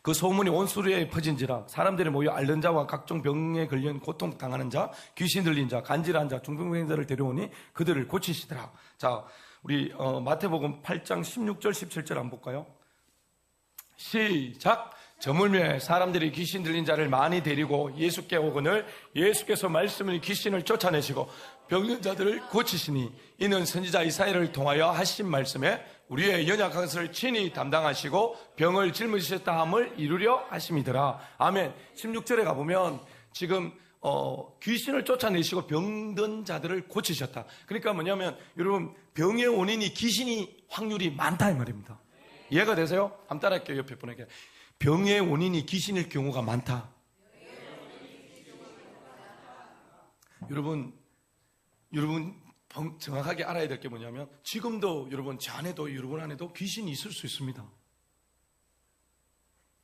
그 소문이 온 수리에 퍼진지라 사람들이 모여 앓는 자와 각종 병에 걸려 고통당하는 자, 귀신 들린 자, 간질한 자, 중풍병자를 데려오니 그들을 고치시더라. 자, 우리 마태복음 8장 16절 17절 한번 볼까요? 시작. 저물매 사람들이 귀신 들린 자를 많이 데리고 예수께 오거늘 예수께서 말씀을 귀신을 쫓아내시고 병든 자들을 고치시니 이는 선지자 이사야를 통하여 하신 말씀에 우리의 연약한 것을 친히 담당하시고 병을 짊으셨다 함을 이루려 하심이더라. 아멘. 16절에 가보면 지금 귀신을 쫓아내시고 병든 자들을 고치셨다. 그러니까 뭐냐면 여러분 병의 원인이 귀신이 확률이 많다 이 말입니다. 이해가 되세요? 한번 따라할게요. 옆에 분에게. 병의 원인이 귀신일 경우가 많다. 여러분 정확하게 알아야 될 게 뭐냐면 지금도 여러분 제 안에도 여러분 안에도 귀신이 있을 수 있습니다.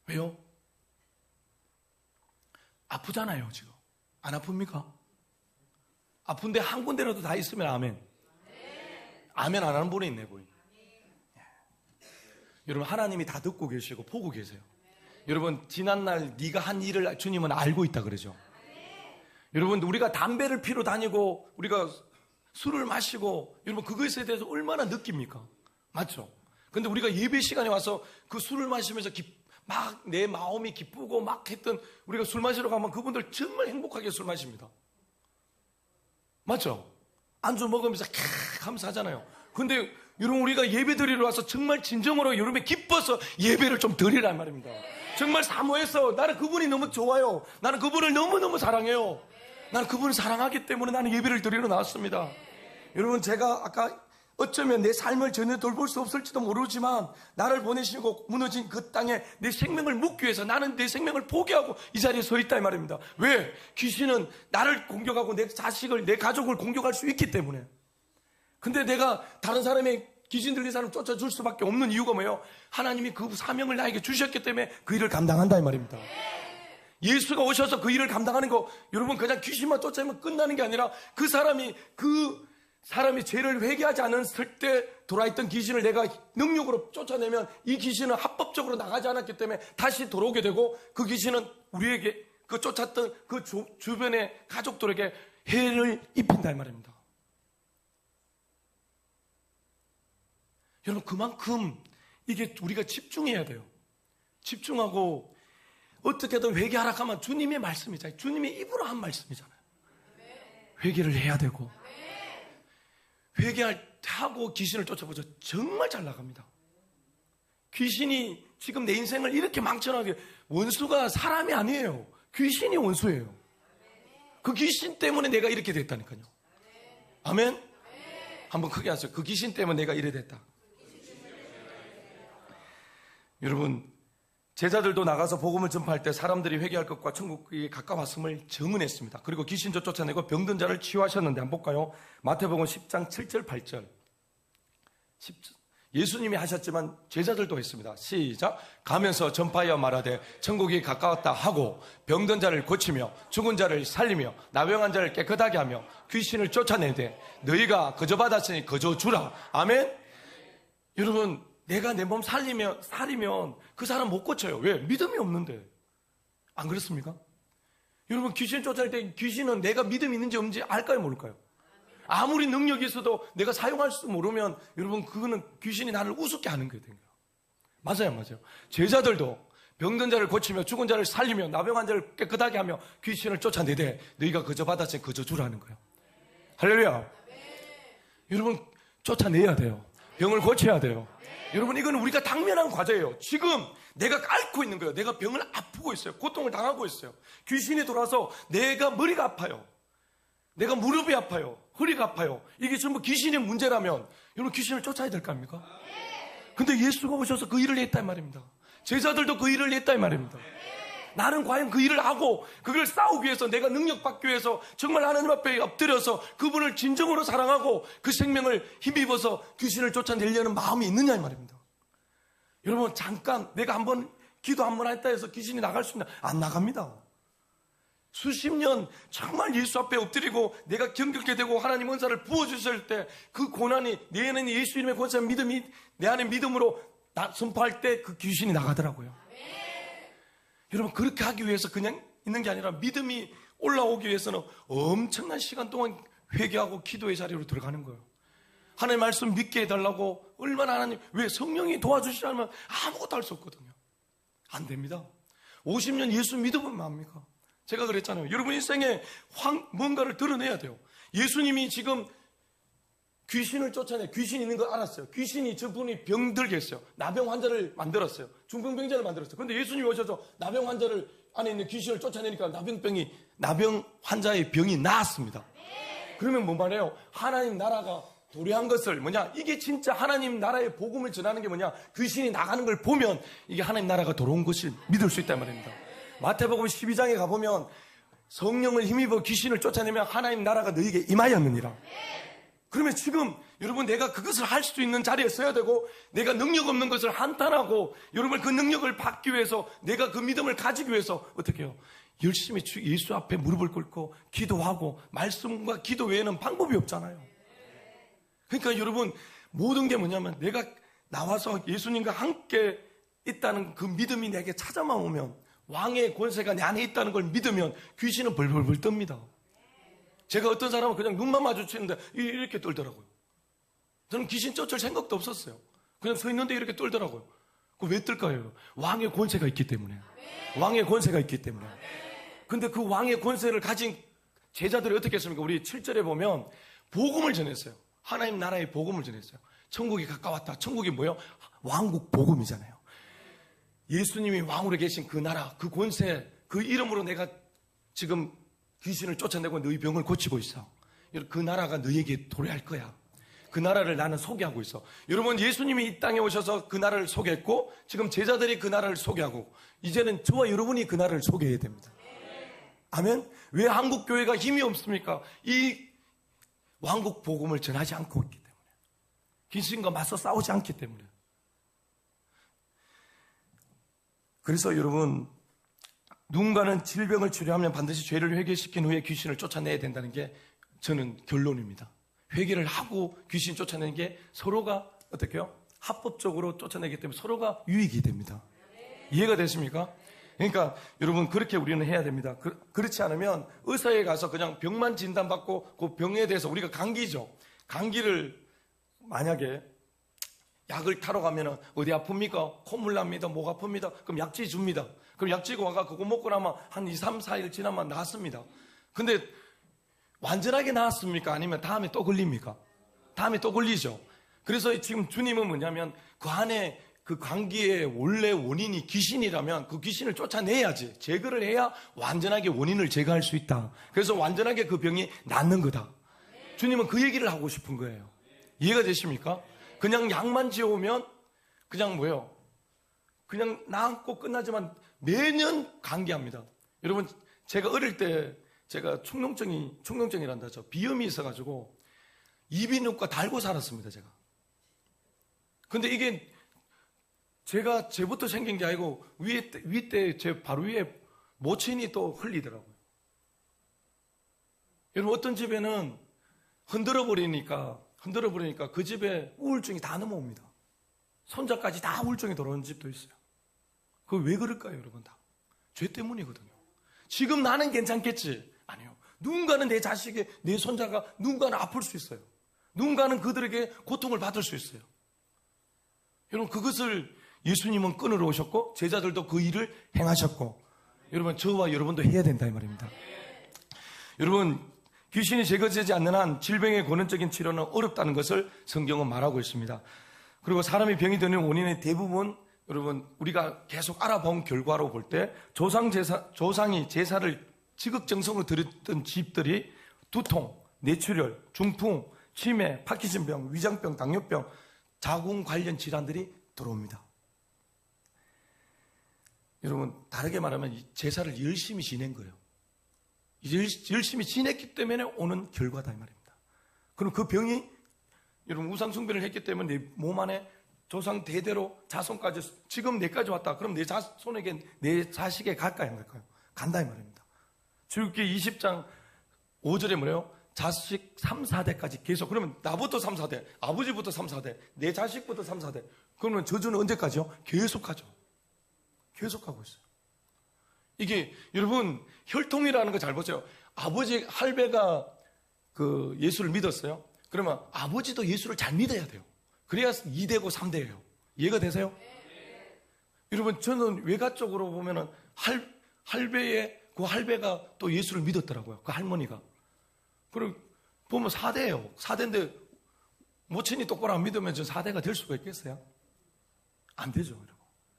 왜요? 아프잖아요 지금. 안 아픕니까? 아픈데 한 군데라도 다 있으면 아멘. 아멘 안 하는 분이 있네 보이. 여러분 하나님이 다 듣고 계시고 보고 계세요. 여러분 지난날 네가 한 일을 주님은 알고 있다 그러죠. 여러분 우리가 담배를 피러 다니고 우리가 술을 마시고 여러분 그것에 대해서 얼마나 느낍니까? 맞죠? 근데 우리가 예배 시간에 와서 그 술을 마시면서 막 내 마음이 기쁘고 막 했던 우리가 술 마시러 가면 그분들 정말 행복하게 술 마십니다. 맞죠? 안주 먹으면서 캬 하면서 하잖아요. 근데 여러분 우리가 예배 드리러 와서 정말 진정으로 여러분이 기뻐서 예배를 좀 드리란 말입니다. 정말 사모해서 나는 그분이 너무 좋아요. 나는 그분을 너무너무 사랑해요. 나는 그분을 사랑하기 때문에 나는 예배를 드리러 나왔습니다. 여러분 제가 아까 어쩌면 내 삶을 전혀 돌볼 수 없을지도 모르지만 나를 보내시고 무너진 그 땅에 내 생명을 묻기 위해서 나는 내 생명을 포기하고 이 자리에 서 있다 이 말입니다. 왜? 귀신은 나를 공격하고 내 자식을 내 가족을 공격할 수 있기 때문에. 근데 내가 다른 사람의 귀신 들린 사람 쫓아줄 수밖에 없는 이유가 뭐예요? 하나님이 그 사명을 나에게 주셨기 때문에 그 일을 감당한다 이 말입니다. 예수가 오셔서 그 일을 감당하는 거 여러분 그냥 귀신만 쫓아내면 끝나는 게 아니라 그 사람이 죄를 회개하지 않았을 때 돌아있던 귀신을 내가 능력으로 쫓아내면 이 귀신은 합법적으로 나가지 않았기 때문에 다시 돌아오게 되고 그 귀신은 우리에게 그 쫓았던 그 주변의 가족들에게 해를 입힌다 이 말입니다. 여러분 그만큼 이게 우리가 집중해야 돼요. 집중하고 어떻게든 회개하라 하면 주님의 말씀이잖아요. 주님의 입으로 한 말씀이잖아요. 회개를 해야 되고 회개하고 귀신을 쫓아보죠. 정말 잘 나갑니다. 귀신이 지금 내 인생을 이렇게 망쳐나게 원수가 사람이 아니에요. 귀신이 원수예요. 그 귀신 때문에 내가 이렇게 됐다니까요. 아멘? 한번 크게 하세요. 그 귀신 때문에 내가 이래 됐다. 여러분 제자들도 나가서 복음을 전파할 때 사람들이 회개할 것과 천국에 가까웠음을 증언했습니다. 그리고 귀신도 쫓아내고 병든 자를 치유하셨는데 한번 볼까요? 마태복음 10장 7절 8절. 예수님이 하셨지만 제자들도 했습니다. 시작. 가면서 전파하여 말하되 천국이 가까웠다 하고 병든 자를 고치며 죽은 자를 살리며 나병한 자를 깨끗하게 하며 귀신을 쫓아내되 너희가 거저 받았으니 거저 주라. 아멘. 여러분 내가 내 몸 살리면 그 사람 못 고쳐요. 왜? 믿음이 없는데. 안 그렇습니까? 여러분 귀신 쫓아낼 때 귀신은 내가 믿음이 있는지 없는지 알까요 모를까요? 아무리 능력이 있어도 내가 사용할 수 모르면 여러분 그거는 귀신이 나를 우습게 하는 거예요. 맞아요. 제자들도 병든 자를 고치며 죽은 자를 살리며 나병한 자를 깨끗하게 하며 귀신을 쫓아내되 너희가 거저 받았으니 거저 주라는 거예요. 할렐루야. 여러분 쫓아내야 돼요. 병을 고쳐야 돼요. 여러분 이건 우리가 당면한 과제예요. 지금 내가 앓고 있는 거예요. 내가 병을 아프고 있어요. 고통을 당하고 있어요. 귀신이 돌아서 내가 머리가 아파요. 내가 무릎이 아파요. 허리가 아파요. 이게 전부 귀신의 문제라면 여러분 귀신을 쫓아야 될 거 아닙니까? 근데 예수가 오셔서 그 일을 했단 말입니다. 제자들도 그 일을 했단 말입니다. 나는 과연 그 일을 하고 그걸 싸우기 위해서 내가 능력받기 위해서 정말 하나님 앞에 엎드려서 그분을 진정으로 사랑하고 그 생명을 힘입어서 귀신을 쫓아내려는 마음이 있느냐 이 말입니다. 여러분 잠깐 내가 한번 기도 한번 했다 해서 귀신이 나갈 수 있나? 안 나갑니다. 수십 년 정말 예수 앞에 엎드리고 내가 경격해 되고 하나님 은사를 부어주실 때 그 고난이 내 안에 예수 이름의 권세한 믿음이 내 안에 믿음으로 선포할 때 그 귀신이 나가더라고요. 여러분 그렇게 하기 위해서 그냥 있는 게 아니라 믿음이 올라오기 위해서는 엄청난 시간 동안 회개하고 기도의 자리로 들어가는 거예요. 하나님 말씀 믿게 해달라고 얼마나 하나님 왜 성령이 도와주시지 않으면 아무것도 할 수 없거든요. 안 됩니다. 50년 예수 믿으면 뭐합니까? 제가 그랬잖아요. 여러분 인생에 뭔가를 드러내야 돼요. 예수님이 지금 귀신을 쫓아내, 귀신 있는 걸 알았어요. 귀신이 저분이 병들게 했어요. 나병 환자를 만들었어요. 중풍병자를 만들었어요. 그런데 예수님이 오셔서 나병 환자를 안에 있는 귀신을 쫓아내니까 나병 환자의 병이 나았습니다. 그러면 뭐 말해요? 하나님 나라가 도래한 것을 뭐냐? 이게 진짜 하나님 나라의 복음을 전하는 게 뭐냐? 귀신이 나가는 걸 보면 이게 하나님 나라가 돌아온 것을 믿을 수 있단 말입니다. 마태복음 12장에 가보면 성령을 힘입어 귀신을 쫓아내면 하나님 나라가 너희에게 임하였느니라. 그러면 지금 여러분 내가 그것을 할 수 있는 자리에 서야 되고 내가 능력 없는 것을 한탄하고 여러분 그 능력을 받기 위해서 내가 그 믿음을 가지기 위해서 어떻게 해요? 열심히 예수 앞에 무릎을 꿇고 기도하고 말씀과 기도 외에는 방법이 없잖아요. 그러니까 여러분 모든 게 뭐냐면 내가 나와서 예수님과 함께 있다는 그 믿음이 내게 찾아만 오면 왕의 권세가 내 안에 있다는 걸 믿으면 귀신은 벌벌벌 떱니다. 제가 어떤 사람은 그냥 눈만 마주치는데 이렇게 떨더라고요. 저는 귀신 쫓을 생각도 없었어요. 그냥 서 있는데 이렇게 떨더라고요. 왜 뜰까요? 왕의 권세가 있기 때문에. 왕의 권세가 있기 때문에. 근데 그 왕의 권세를 가진 제자들이 어떻게 했습니까? 우리 7절에 보면 복음을 전했어요. 하나님 나라의 복음을 전했어요. 천국이 가까웠다. 천국이 뭐예요? 왕국 복음이잖아요. 예수님이 왕으로 계신 그 나라, 그 권세, 그 이름으로 내가 지금 귀신을 쫓아내고 너희 병을 고치고 있어. 그 나라가 너희에게 도래할 거야. 그 나라를 나는 소개하고 있어. 여러분 예수님이 이 땅에 오셔서 그 나라를 소개했고 지금 제자들이 그 나라를 소개하고 이제는 저와 여러분이 그 나라를 소개해야 됩니다. 아멘. 왜 한국교회가 힘이 없습니까? 이 왕국 복음을 전하지 않고 있기 때문에. 귀신과 맞서 싸우지 않기 때문에. 그래서 여러분 누군가는 질병을 치료하면 반드시 죄를 회개시킨 후에 귀신을 쫓아내야 된다는 게 저는 결론입니다. 회개를 하고 귀신 쫓아내는 게 서로가 어떻게 해요? 합법적으로 쫓아내기 때문에 서로가 유익이 됩니다. 이해가 되십니까? 그러니까 여러분 그렇게 우리는 해야 됩니다. 그렇지 않으면 의사에 가서 그냥 병만 진단받고 그 병에 대해서 우리가 감기죠. 감기를 만약에 약을 타러 가면은 어디 아픕니까? 콧물 납니다. 목 아픕니다. 그럼 약지 줍니다. 그럼 약지가 와가 그거 먹고 나면 한 2, 3, 4일 지나면 나았습니다. 근데 완전하게 나았습니까? 아니면 다음에 또 걸립니까? 다음에 또 걸리죠. 그래서 지금 주님은 뭐냐면 그 안에 그 감기의 원래 원인이 귀신이라면 그 귀신을 쫓아내야지. 제거를 해야 완전하게 원인을 제거할 수 있다. 그래서 완전하게 그 병이 낫는 거다. 주님은 그 얘기를 하고 싶은 거예요. 이해가 되십니까? 그냥 약만 지어오면 그냥 뭐예요? 그냥 나았고 끝나지만 매년 감기합니다. 여러분 제가 어릴 때 제가 충농증이란다 죠. 비염이 있어가지고 이비인후과 달고 살았습니다. 제가. 근데 이게 제가 제부터 생긴 게 아니고 위에 제 바로 위에 모친이 또 흘리더라고요. 여러분 어떤 집에는 흔들어 버리니까 그 집에 우울증이 다 넘어옵니다. 손자까지 다 우울증이 들어오는 집도 있어요. 그거 왜 그럴까요, 여러분? 다 죄 때문이거든요. 지금 나는 괜찮겠지? 아니요. 누군가는 내 자식이, 내 손자가 누군가는 아플 수 있어요. 누군가는 그들에게 고통을 받을 수 있어요. 여러분 그것을 예수님은 끊으러 오셨고 제자들도 그 일을 행하셨고 여러분 저와 여러분도 해야 된다 이 말입니다. 여러분 귀신이 제거되지 않는 한 질병의 근원적인 치료는 어렵다는 것을 성경은 말하고 있습니다. 그리고 사람이 병이 드는 원인의 대부분 여러분 우리가 계속 알아본 결과로 볼 때 조상이 제사를 지극정성으로 드렸던 집들이 두통, 뇌출혈, 중풍, 치매, 파킨슨병, 위장병, 당뇨병, 자궁 관련 질환들이 들어옵니다. 여러분 다르게 말하면 이 제사를 열심히 지낸 거예요. 열심히 지냈기 때문에 오는 결과다 이 말입니다. 그럼 그 병이 여러분 우상 숭배를 했기 때문에 내 몸 안에 조상 대대로 자손까지 지금 내까지 왔다. 그럼 내 자손에게 내 자식에 갈까요 안 갈까요? 간다 이 말입니다. 출애굽기 20장 5절에 뭐래요? 자식 3, 4대까지 계속. 그러면 나부터 3, 4대, 아버지부터 3, 4대, 내 자식부터 3, 4대. 그러면 저주는 언제까지요? 계속하죠. 계속하고 있어요. 이게 여러분 혈통이라는 거 잘 보세요. 아버지 할배가 그 예수를 믿었어요. 그러면 아버지도 예수를 잘 믿어야 돼요. 그래야 2대고 3대예요. 이해가 되세요? 여러분 저는 외가 쪽으로 보면은 할배의 그 할배가 또 예수를 믿었더라고요. 그 할머니가. 그리고 보면 4대예요. 4대인데 모친이 똑바로 안 믿으면 저 4대가 될 수가 있겠어요? 안 되죠, 여러분.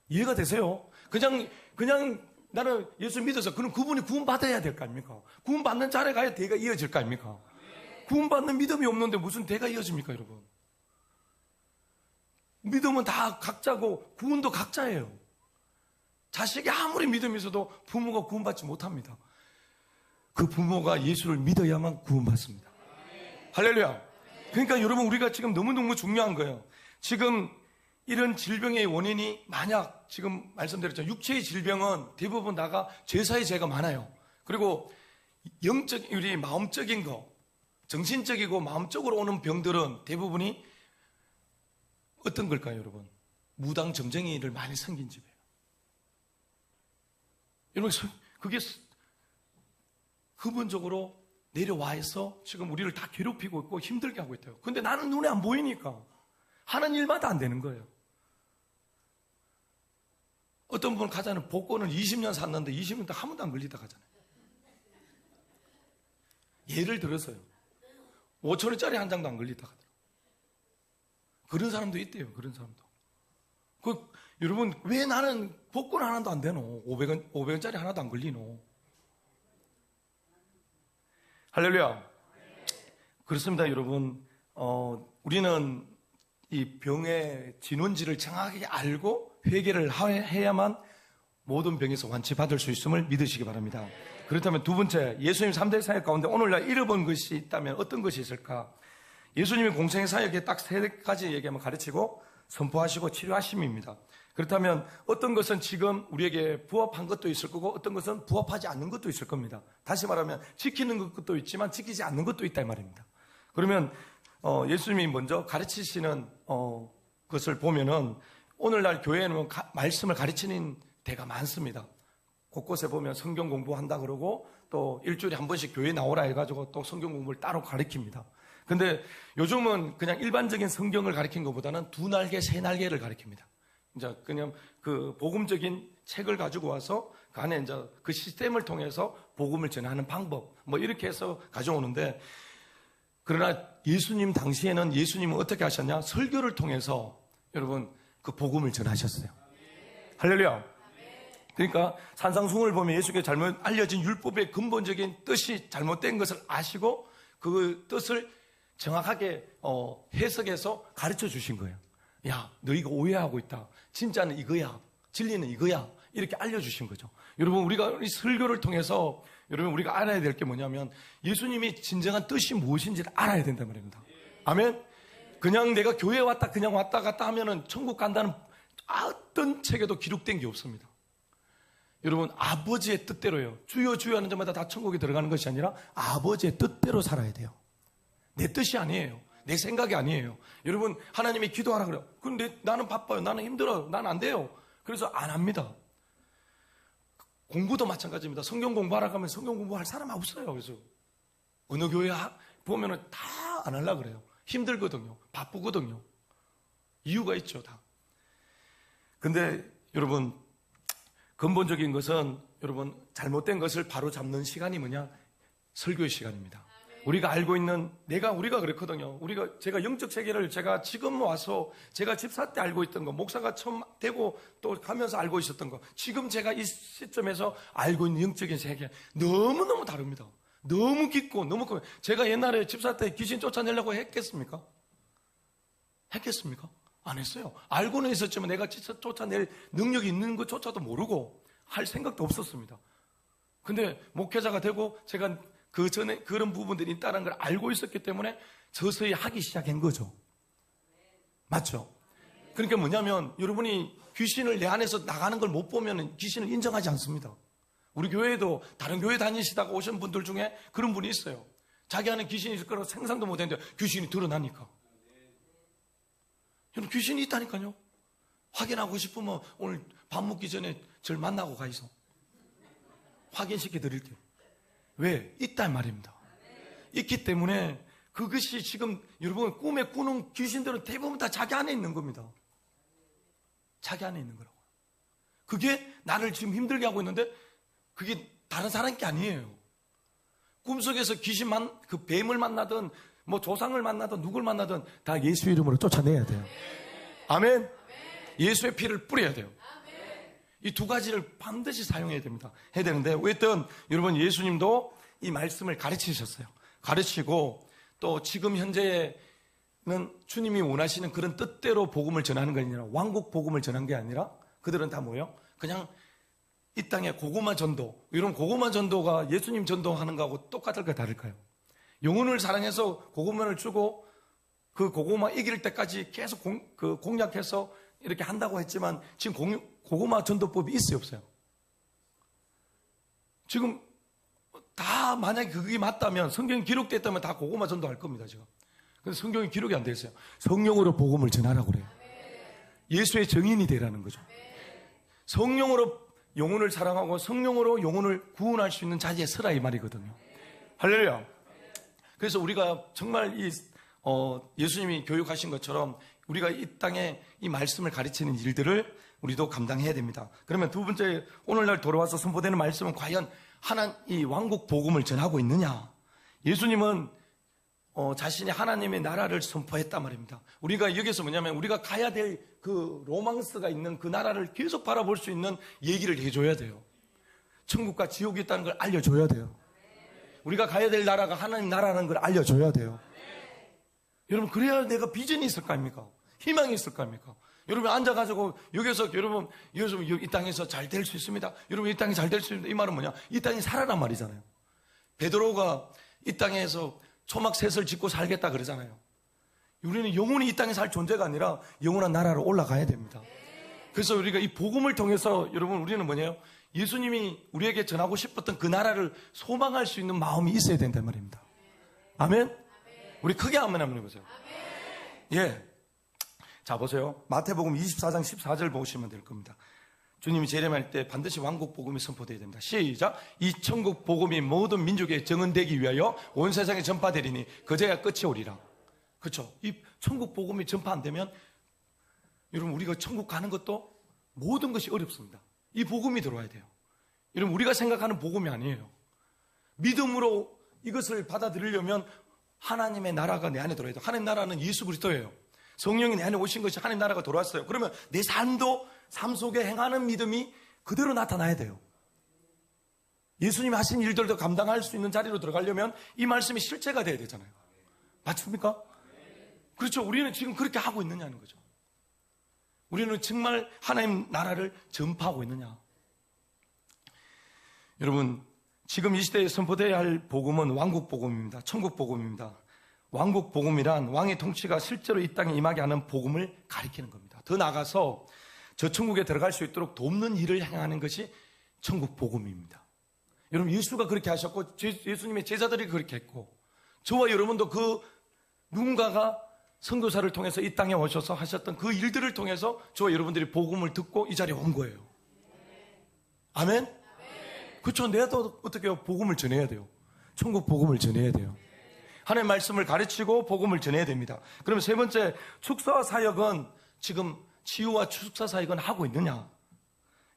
이해가 되세요? 그냥 나는 예수 믿어서 그럼 그분이 구원받아야 될 거 아닙니까? 구원받는 자리에 가야 대가 이어질 거 아닙니까? 구원받는 믿음이 없는데 무슨 대가 이어집니까, 여러분? 믿음은 다 각자고 구원도 각자예요. 자식이 아무리 믿음이 있어도 부모가 구원받지 못합니다. 그 부모가 예수를 믿어야만 구원받습니다. 할렐루야. 그러니까 여러분, 우리가 지금 너무너무 중요한 거예요. 지금 이런 질병의 원인이 만약 지금 말씀드렸죠. 육체의 질병은 대부분 다가 죄사의 죄가 많아요. 그리고 우리 마음적인 거, 정신적이고 마음적으로 오는 병들은 대부분이 어떤 걸까요, 여러분? 무당 점쟁이를 많이 섬긴 집이에요. 여러분, 그게 근본적으로 내려와서 지금 우리를 다 괴롭히고 있고 힘들게 하고 있대요. 근데 나는 눈에 안 보이니까 하는 일마다 안 되는 거예요. 어떤 분은 가잖아요. 복권은 20년 샀는데 20년 동안 한 번도 안 걸리다 가잖아요. 예를 들어서요. 5,000원짜리 한 장도 안 걸리다 가더라고요. 그런 사람도 있대요. 그런 사람도. 여러분, 왜 나는 복권 하나도 안 되노? 500원짜리 하나도 안 걸리노? 할렐루야. 그렇습니다, 여러분. 우리는 이 병의 진원지를 정확하게 알고 회개를 해야만 모든 병에서 완치받을 수 있음을 믿으시기 바랍니다. 그렇다면 두 번째, 예수님 3대 사역 가운데 오늘날 잃어본 것이 있다면 어떤 것이 있을까? 예수님이 공생의 사역에 딱 3가지 얘기하면 가르치고 선포하시고 치료하심입니다. 그렇다면 어떤 것은 지금 우리에게 부합한 것도 있을 거고 어떤 것은 부합하지 않는 것도 있을 겁니다. 다시 말하면 지키는 것도 있지만 지키지 않는 것도 있다 이 말입니다. 그러면 예수님이 먼저 가르치시는 것을 보면은 오늘날 교회에는 말씀을 가르치는 데가 많습니다. 곳곳에 보면 성경 공부한다 그러고 또 일주일에 한 번씩 교회 나오라 해가지고 또 성경 공부를 따로 가르칩니다. 근데 요즘은 그냥 일반적인 성경을 가르친 것보다는 2날개, 3날개를 가르칩니다. 이제 그냥 그 복음적인 책을 가지고 와서 그 안에 이제 그 시스템을 통해서 복음을 전하는 방법 뭐 이렇게 해서 가져오는데, 그러나 예수님 당시에는 예수님은 어떻게 하셨냐? 설교를 통해서 여러분 그 복음을 전하셨어요. 할렐루야. 그러니까 산상수훈을 보면 예수께서 잘못 알려진 율법의 근본적인 뜻이 잘못된 것을 아시고 그 뜻을 정확하게 해석해서 가르쳐 주신 거예요. 야, 너희가 오해하고 있다. 진짜는 이거야. 진리는 이거야. 이렇게 알려주신 거죠. 여러분, 우리가 이 설교를 통해서 여러분 우리가 알아야 될 게 뭐냐면 예수님이 진정한 뜻이 무엇인지를 알아야 된단 말입니다. 아멘? 그냥 내가 교회에 왔다 그냥 왔다 갔다 하면은 천국 간다는 어떤 책에도 기록된 게 없습니다. 여러분, 아버지의 뜻대로요. 주여 주여 하는 자마다 다 천국에 들어가는 것이 아니라 아버지의 뜻대로 살아야 돼요. 내 뜻이 아니에요. 내 생각이 아니에요. 여러분, 하나님이 기도하라 그래요. 근데 나는 바빠요. 나는 힘들어요. 나는 안 돼요. 그래서 안 합니다. 공부도 마찬가지입니다. 성경 공부하라 하면 성경 공부할 사람 없어요. 그래서 어느 교회 보면은 다 안 하려고 그래요. 힘들거든요. 바쁘거든요. 이유가 있죠, 다. 근데 여러분, 근본적인 것은 여러분 잘못된 것을 바로 잡는 시간이 뭐냐? 설교의 시간입니다. 우리가 알고 있는 우리가 그랬거든요. 제가 영적 세계를 제가 지금 와서 제가 집사 때 알고 있던 거, 목사가 처음 되고 또 가면서 알고 있었던 거, 지금 제가 이 시점에서 알고 있는 영적인 세계 너무너무 다릅니다. 너무 깊고 너무 커요. 제가 옛날에 집사 때 귀신 쫓아내려고 했겠습니까? 안 했어요. 알고는 있었지만 내가 진짜 쫓아낼 능력이 있는 것조차도 모르고 할 생각도 없었습니다. 근데 목회자가 되고 제가 그 전에 그런 부분들이 있다는 걸 알고 있었기 때문에 서서히 하기 시작한 거죠. 맞죠? 그러니까 뭐냐면 여러분이 귀신을 내 안에서 나가는 걸 못 보면 귀신을 인정하지 않습니다. 우리 교회에도 다른 교회 다니시다가 오신 분들 중에 그런 분이 있어요. 자기 안에 귀신이 있을 거라고 상상도 못 했는데 귀신이 드러나니까. 여러분, 귀신이 있다니까요. 확인하고 싶으면 오늘 밥 먹기 전에 저를 만나고 가이소. 확인시켜 드릴게요. 왜? 있단 말입니다. 있기 때문에 그것이 지금 여러분 꿈에 꾸는 귀신들은 대부분 다 자기 안에 있는 겁니다. 자기 안에 있는 거라고. 그게 나를 지금 힘들게 하고 있는데 그게 다른 사람이 아니에요. 꿈속에서 그 뱀을 만나든 뭐 조상을 만나든 누굴 만나든 다 예수 이름으로 쫓아내야 돼요. 아멘. 예수의 피를 뿌려야 돼요. 이 두 가지를 반드시 사용해야 됩니다. 해야 되는데 어쨌든 여러분 예수님도 이 말씀을 가르치셨어요. 가르치고 또 지금 현재는 주님이 원하시는 그런 뜻대로 복음을 전하는 게 아니라 왕국 복음을 전한 게 아니라 그들은 다 뭐예요? 그냥 이 땅의 고구마 전도, 이런 고구마 전도가 예수님 전도하는 거하고 똑같을까요? 다를까요? 영혼을 사랑해서 고구마를 주고 그 고구마 이길 때까지 계속 공략해서 이렇게 한다고 했지만 지금 고구마 전도법이 있어요, 없어요? 지금 다 만약에 그게 맞다면 성경이 기록됐다면 다 고구마 전도할 겁니다, 지금. 근데 성경이 기록이 안 돼 있어요. 성령으로 복음을 전하라고 그래요. 예수의 증인이 되라는 거죠. 성령으로 영혼을 사랑하고 성령으로 영혼을 구원할 수 있는 자리에 서라 이 말이거든요. 할렐루야. 그래서 우리가 정말 예수님이 교육하신 것처럼 우리가 이 땅에 이 말씀을 가르치는 일들을 우리도 감당해야 됩니다. 그러면 두 번째, 오늘날 돌아와서 선포되는 말씀은 과연 이 왕국 복음을 전하고 있느냐? 예수님은 자신이 하나님의 나라를 선포했단 말입니다. 우리가 여기서 뭐냐면 우리가 가야 될 그 로망스가 있는 그 나라를 계속 바라볼 수 있는 얘기를 해줘야 돼요. 천국과 지옥이 있다는 걸 알려줘야 돼요. 우리가 가야 될 나라가 하나님 나라라는 걸 알려줘야 돼요. 여러분, 그래야 내가 비전이 있을 거 아닙니까? 희망이 있을 거 아닙니까? 여러분 앉아가지고 여기서 이 땅에서 잘 될 수 있습니다. 여러분 이 땅이 잘 될 수 있습니다. 이 말은 뭐냐? 이 땅이 살아란 말이잖아요. 베드로가 이 땅에서 초막셋을 짓고 살겠다 그러잖아요. 우리는 영원히 이 땅에 살 존재가 아니라 영원한 나라로 올라가야 됩니다. 그래서 우리가 이 복음을 통해서 여러분 우리는 뭐냐요? 예수님이 우리에게 전하고 싶었던 그 나라를 소망할 수 있는 마음이 있어야 된단 말입니다. 아멘? 우리 크게 한번 해보세요. 예. 자, 보세요. 마태복음 24장 14절 보시면 될 겁니다. 주님이 재림할 때 반드시 왕국 복음이 선포되어야 됩니다. 시작. 이 천국 복음이 모든 민족에 정언되기 위하여 온 세상에 전파되리니 그제야 끝이 오리라. 그렇죠? 이 천국 복음이 전파 안 되면 여러분 우리가 천국 가는 것도 모든 것이 어렵습니다. 이 복음이 들어와야 돼요. 여러분 우리가 생각하는 복음이 아니에요. 믿음으로 이것을 받아들이려면 하나님의 나라가 내 안에 들어야 돼요. 하나님 나라는 예수 그리스도예요. 성령이 내 안에 오신 것이 하나님 나라가 돌아왔어요. 그러면 내 삶 속에 행하는 믿음이 그대로 나타나야 돼요. 예수님이 하신 일들도 감당할 수 있는 자리로 들어가려면 이 말씀이 실체가 돼야 되잖아요. 맞습니까? 그렇죠. 우리는 지금 그렇게 하고 있느냐는 거죠. 우리는 정말 하나님 나라를 전파하고 있느냐. 여러분, 지금 이 시대에 선포되어야 할 복음은 왕국 복음입니다. 천국 복음입니다. 왕국 복음이란 왕의 통치가 실제로 이 땅에 임하게 하는 복음을 가리키는 겁니다. 더 나아가서 저 천국에 들어갈 수 있도록 돕는 일을 행하는 것이 천국 복음입니다. 여러분 예수가 그렇게 하셨고 예수님의 제자들이 그렇게 했고 저와 여러분도 그 누군가가 선교사를 통해서 이 땅에 오셔서 하셨던 그 일들을 통해서 저와 여러분들이 복음을 듣고 이 자리에 온 거예요. 아멘? 그렇죠. 내도 어떻게 해요? 복음을 전해야 돼요. 천국 복음을 전해야 돼요. 하나님의 말씀을 가르치고 복음을 전해야 됩니다. 그러면 세 번째, 축사 사역은 지금 치유와 축사 사역은 하고 있느냐?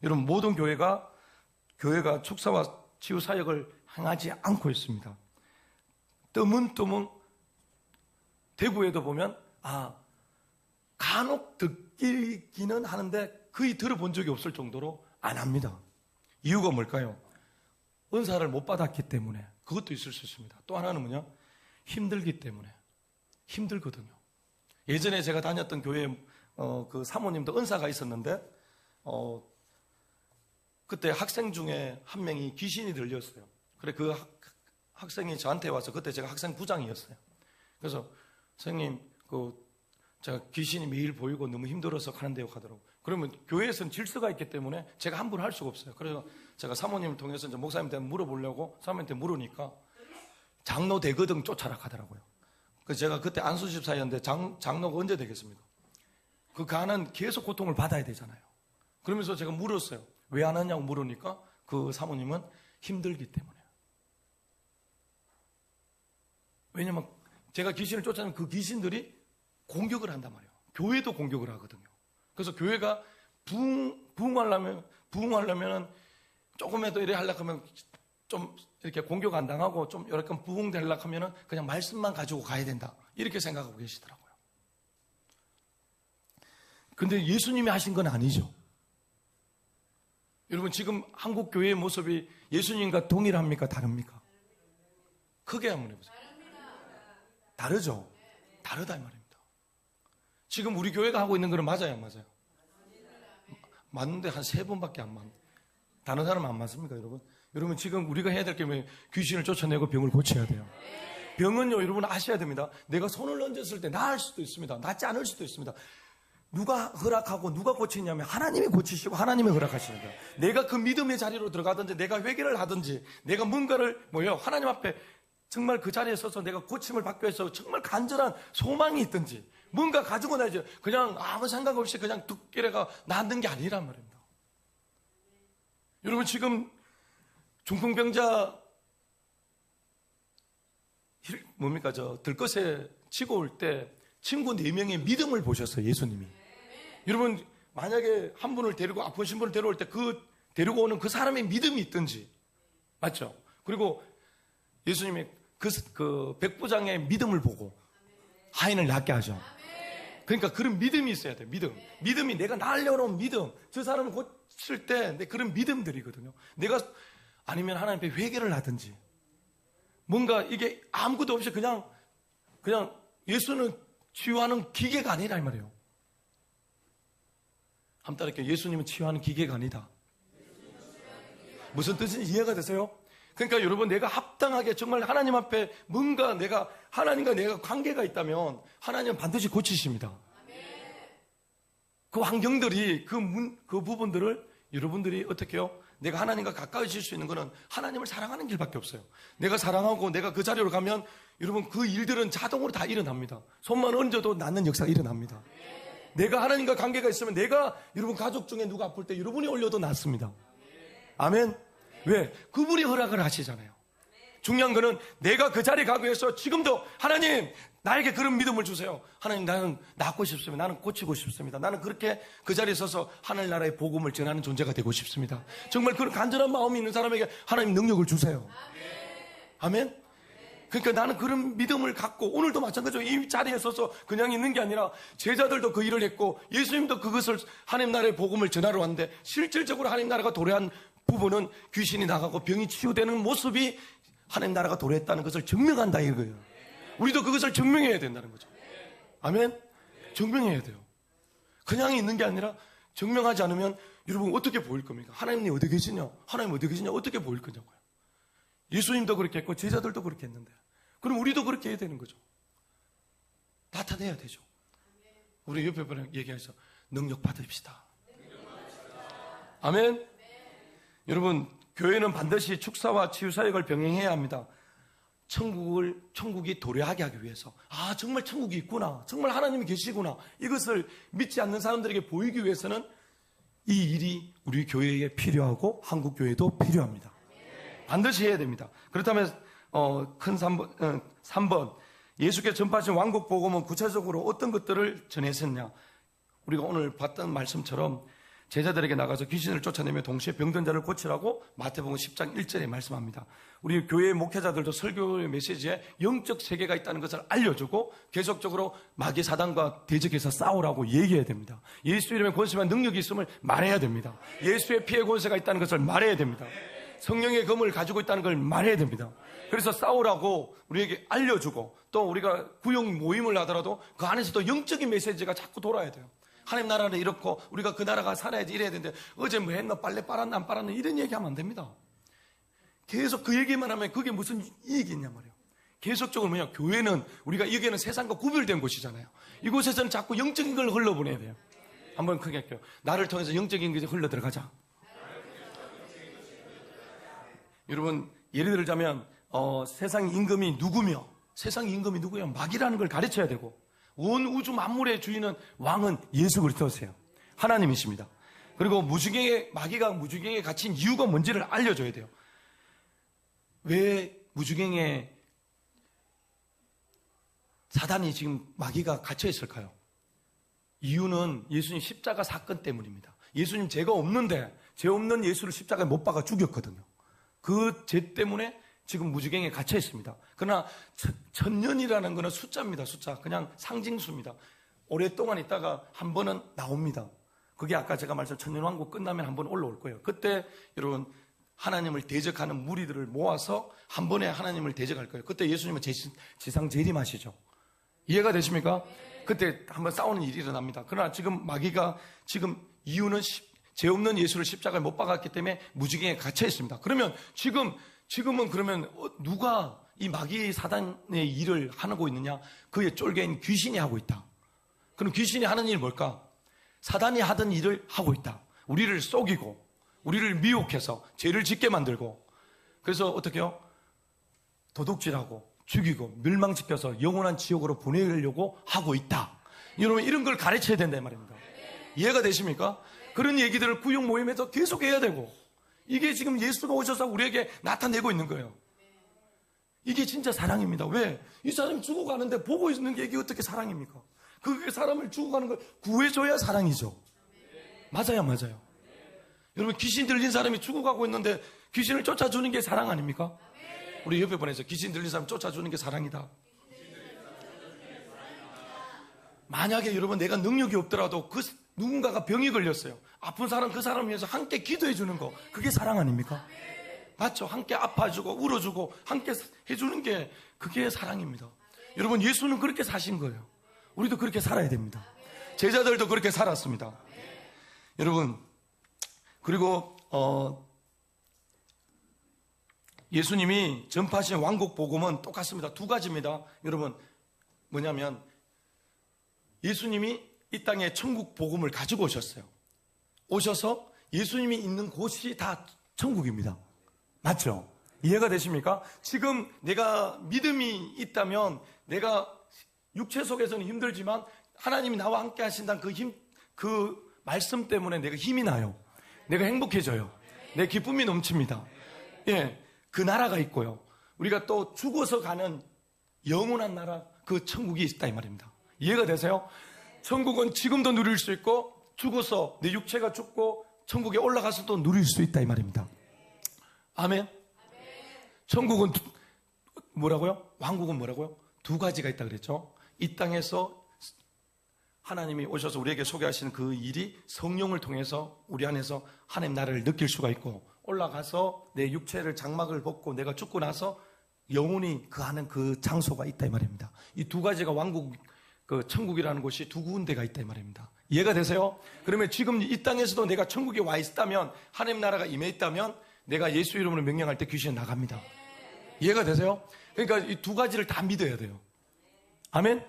여러분 모든 교회가 축사와 치유 사역을 행하지 않고 있습니다. 뜨문뜨문 대구에도 보면 간혹 듣기는 하는데 거의 들어본 적이 없을 정도로 안 합니다. 이유가 뭘까요? 은사를 못 받았기 때문에. 그것도 있을 수 있습니다. 또 하나는 뭐냐? 힘들기 때문에. 힘들거든요. 예전에 제가 다녔던 교회 그 사모님도 은사가 있었는데 그때 학생 중에 한 명이 귀신이 들렸어요. 그래 그 학생이 저한테 와서 그때 제가 학생 부장이었어요. 그래서 선생님 제가 귀신이 매일 보이고 너무 힘들어서 가는데요 하더라고요. 그러면 교회에서는 질서가 있기 때문에 제가 함부로 할 수가 없어요. 그래서 제가 사모님을 통해서 이제 목사님한테 물어보려고 사모님한테 물으니까 장로 되거든 쫓아라 하더라고요. 그래서 제가 그때 안수집사였는데 장로가 언제 되겠습니까? 그 간은 계속 고통을 받아야 되잖아요. 그러면서 제가 물었어요. 왜 안 하냐고 물으니까 그 사모님은 힘들기 때문에. 왜냐면 제가 귀신을 쫓아내면 그 귀신들이 공격을 한단 말이에요. 교회도 공격을 하거든요. 그래서 교회가 부흥하려면 조금이라도 이래 하려고 하면 좀 이렇게 공격 안 당하고 좀 약간 부흥되려고 하면은 그냥 말씀만 가지고 가야 된다. 이렇게 생각하고 계시더라고요. 근데 예수님이 하신 건 아니죠. 여러분, 지금 한국 교회의 모습이 예수님과 동일합니까? 다릅니까? 크게 한번 해보세요. 다르죠? 다르다 이 말입니다. 지금 우리 교회가 하고 있는 거는 맞아요, 안 맞아요? 맞는데 한 3번밖에 안 맞는. 다른 사람은 안 맞습니까, 여러분? 여러분, 지금 우리가 해야 될 게 뭐예요? 귀신을 쫓아내고 병을 고쳐야 돼요. 병은요, 여러분 아셔야 됩니다. 내가 손을 얹었을 때 나을 수도 있습니다. 낫지 않을 수도 있습니다. 누가 허락하고 누가 고치냐면 하나님이 고치시고 하나님이 허락하시는 거예요. 내가 그 믿음의 자리로 들어가든지 내가 회개를 하든지 내가 뭔가를 하나님 앞에 정말 그 자리에 서서 내가 고침을 받기 위해서 정말 간절한 소망이 있든지 뭔가 가지고 나야지 그냥 아무 생각 없이 그냥 뚝끼래가 낫는 게 아니란 말입니다. 여러분, 지금 중풍병자 들것에 치고 올 때 친구 4명의 믿음을 보셨어요, 예수님이. 여러분, 만약에 한 분을 데리고 아프신 분을 데려올 때 데리고 오는 그 사람의 믿음이 있든지, 맞죠? 그리고 예수님이 그 백부장의 믿음을 보고 하인을 낫게 하죠. 그러니까 그런 믿음이 있어야 돼요. 믿음이 내가 날려놓은 믿음. 저 사람을 고칠 때 그런 믿음들이거든요. 내가 아니면 하나님 앞에 회개를 하든지 뭔가 이게 아무것도 없이 그냥 예수는 치유하는 기계가 아니라 이 말이에요. 한번 따라할게요. 예수님은 치유하는 기계가 아니다. 무슨 뜻인지 이해가 되세요? 그러니까 여러분, 내가 합당하게 정말 하나님 앞에 뭔가 하나님과 내가 관계가 있다면 하나님은 반드시 고치십니다. 그 환경들이 그 부분들을 여러분들이 어떻게 해요? 내가 하나님과 가까워질 수 있는 것은 하나님을 사랑하는 길밖에 없어요. 내가 사랑하고 내가 그 자리로 가면 여러분 그 일들은 자동으로 다 일어납니다. 손만 얹어도 낫는 역사가 일어납니다. 내가 하나님과 관계가 있으면 내가 여러분 가족 중에 누가 아플 때 여러분이 올려도 낫습니다. 아멘. 왜? 그분이 허락을 하시잖아요. 중요한 거는 내가 그 자리에 가기 위해서 지금도 하나님 나에게 그런 믿음을 주세요. 하나님, 나는 낫고 싶습니다. 나는 고치고 싶습니다. 나는 그렇게 그 자리에 서서 하늘나라의 복음을 전하는 존재가 되고 싶습니다. 정말 그런 간절한 마음이 있는 사람에게 하나님 능력을 주세요. 아멘. 그러니까 나는 그런 믿음을 갖고 오늘도 마찬가지로 이 자리에 서서 그냥 있는 게 아니라 제자들도 그 일을 했고 예수님도 그것을 하나님 나라의 복음을 전하러 왔는데 실질적으로 하나님 나라가 도래한 부분은 귀신이 나가고 병이 치유되는 모습이 하나님 나라가 도래했다는 것을 증명한다 이거예요. 우리도 그것을 증명해야 된다는 거죠. 아멘? 증명해야 돼요. 그냥 있는 게 아니라 증명하지 않으면 여러분 어떻게 보일 겁니까? 하나님 어디 계시냐? 하나님 어디 계시냐? 어떻게 보일 거냐고요. 예수님도 그렇게 했고 제자들도 그렇게 했는데 그럼 우리도 그렇게 해야 되는 거죠. 나타내야 되죠. 우리 옆에 분랑 얘기해서 능력 받읍시다. 아멘? 여러분, 교회는 반드시 축사와 치유 사역을 병행해야 합니다. 천국이 도래하게 하기 위해서. 아, 정말 천국이 있구나. 정말 하나님이 계시구나. 이것을 믿지 않는 사람들에게 보이기 위해서는 이 일이 우리 교회에 필요하고 한국 교회도 필요합니다. 반드시 해야 됩니다. 그렇다면 큰 3번 예수께서 전파하신 왕국 복음은 구체적으로 어떤 것들을 전했었냐. 우리가 오늘 봤던 말씀처럼 제자들에게 나가서 귀신을 쫓아내며 동시에 병든 자를 고치라고 마태복음 10장 1절에 말씀합니다. 우리 교회의 목회자들도 설교의 메시지에 영적 세계가 있다는 것을 알려주고 계속적으로 마귀 사단과 대적해서 싸우라고 얘기해야 됩니다. 예수 이름의 권세와 능력이 있음을 말해야 됩니다. 예수의 피의 권세가 있다는 것을 말해야 됩니다. 성령의 검을 가지고 있다는 걸 말해야 됩니다. 그래서 싸우라고 우리에게 알려주고 또 우리가 구역 모임을 하더라도 그 안에서도 영적인 메시지가 자꾸 돌아야 돼요. 하나님 나라는 이렇고 우리가 그 나라가 살아야지 이래야 되는데 어제 뭐 했나 빨래 빨았나 안 빨았나 이런 얘기하면 안 됩니다. 계속 그 얘기만 하면 그게 무슨 이익이 있냐 말이에요. 계속적으로 교회는 우리가 여기는 세상과 구별된 곳이잖아요. 이곳에서는 자꾸 영적인 걸 흘러보내야 돼요. 한번 크게 할게요. 나를 통해서 영적인 것이 흘러 들어가자. 여러분 예를 들자면 세상 임금이 누구며 세상 임금이 누구예요? 마귀라는 걸 가르쳐야 되고 온 우주 만물의 주인은 왕은 예수 그리스도세요. 하나님이십니다. 그리고 마귀가 무주경에 갇힌 이유가 뭔지를 알려줘야 돼요. 왜 무주경에 사단이 지금 마귀가 갇혀 있을까요? 이유는 예수님 십자가 사건 때문입니다. 예수님 죄가 없는데 죄 없는 예수를 십자가에 못 박아 죽였거든요. 그 죄 때문에 지금 무지개에 갇혀 있습니다. 그러나 천년이라는 것은 숫자입니다. 숫자. 그냥 상징수입니다. 오랫동안 있다가 한 번은 나옵니다. 그게 아까 제가 말씀드린 천년왕국 끝나면 한 번 올라올 거예요. 그때 여러분 하나님을 대적하는 무리들을 모아서 한 번에 하나님을 대적할 거예요. 그때 예수님은 지상 재림하시죠. 이해가 되십니까? 그때 한번 싸우는 일이 일어납니다. 그러나 지금 마귀가 지금 이유는 죄 없는 예수를 십자가에 못 박았기 때문에 무지개에 갇혀 있습니다. 그러면 지금은 그러면 누가 이 마귀 사단의 일을 하고 있느냐? 그의 쫄개인 귀신이 하고 있다. 그럼 귀신이 하는 일이 뭘까? 사단이 하던 일을 하고 있다. 우리를 속이고 우리를 미혹해서 죄를 짓게 만들고 그래서 어떻게 해요? 도둑질하고 죽이고 멸망시켜서 영원한 지옥으로 보내려고 하고 있다. 여러분 이런 걸 가르쳐야 된다 말입니다. 이해가 되십니까? 그런 얘기들을 구역 모임에서 계속 해야 되고 이게 지금 예수가 오셔서 우리에게 나타내고 있는 거예요. 이게 진짜 사랑입니다. 왜? 이 사람이 죽어가는데 보고 있는 게 이게 어떻게 사랑입니까? 그게 사람을 죽어가는 걸 구해줘야 사랑이죠. 맞아요, 맞아요. 여러분 귀신 들린 사람이 죽어가고 있는데 귀신을 쫓아주는 게 사랑 아닙니까? 우리 옆에 보내서 귀신 들린 사람 쫓아주는 게 사랑이다. 만약에 여러분 내가 능력이 없더라도 그 누군가가 병이 걸렸어요. 아픈 사람 그 사람을 위해서 함께 기도해 주는 거 그게 사랑 아닙니까? 맞죠? 함께 아파주고 울어주고 함께 해주는 게 그게 사랑입니다. 여러분 예수는 그렇게 사신 거예요. 우리도 그렇게 살아야 됩니다. 제자들도 그렇게 살았습니다. 여러분 그리고 예수님이 전파하신 왕국 복음은 똑같습니다. 두 가지입니다. 여러분 뭐냐면 예수님이 이 땅에 천국 복음을 가지고 오셨어요. 오셔서 예수님이 있는 곳이 다 천국입니다. 맞죠? 이해가 되십니까? 지금 내가 믿음이 있다면 내가 육체 속에서는 힘들지만 하나님이 나와 함께 하신다는 그 말씀 때문에 내가 힘이 나요. 내가 행복해져요. 내 기쁨이 넘칩니다. 예, 그 나라가 있고요. 우리가 또 죽어서 가는 영원한 나라, 그 천국이 있다 이 말입니다. 이해가 되세요? 천국은 지금도 누릴 수 있고 죽어서 내 육체가 죽고 천국에 올라가서도 누릴 수 있다 이 말입니다. 아멘. 천국은 뭐라고요? 왕국은 뭐라고요? 두 가지가 있다 그랬죠. 이 땅에서 하나님이 오셔서 우리에게 소개하시는 그 일이 성령을 통해서 우리 안에서 하나님 나라를 느낄 수가 있고 올라가서 내 육체를 장막을 벗고 내가 죽고 나서 영원히 그 하는 그 장소가 있다 이 말입니다. 이 두 가지가 왕국 그 천국이라는 곳이 두 군데가 있다 이 말입니다. 이해가 되세요? 그러면 지금 이 땅에서도 내가 천국에 와 있다면 하나님 나라가 임해 있다면 내가 예수 이름으로 명령할 때 귀신은 나갑니다. 이해가 되세요? 그러니까 이 두 가지를 다 믿어야 돼요. 아멘?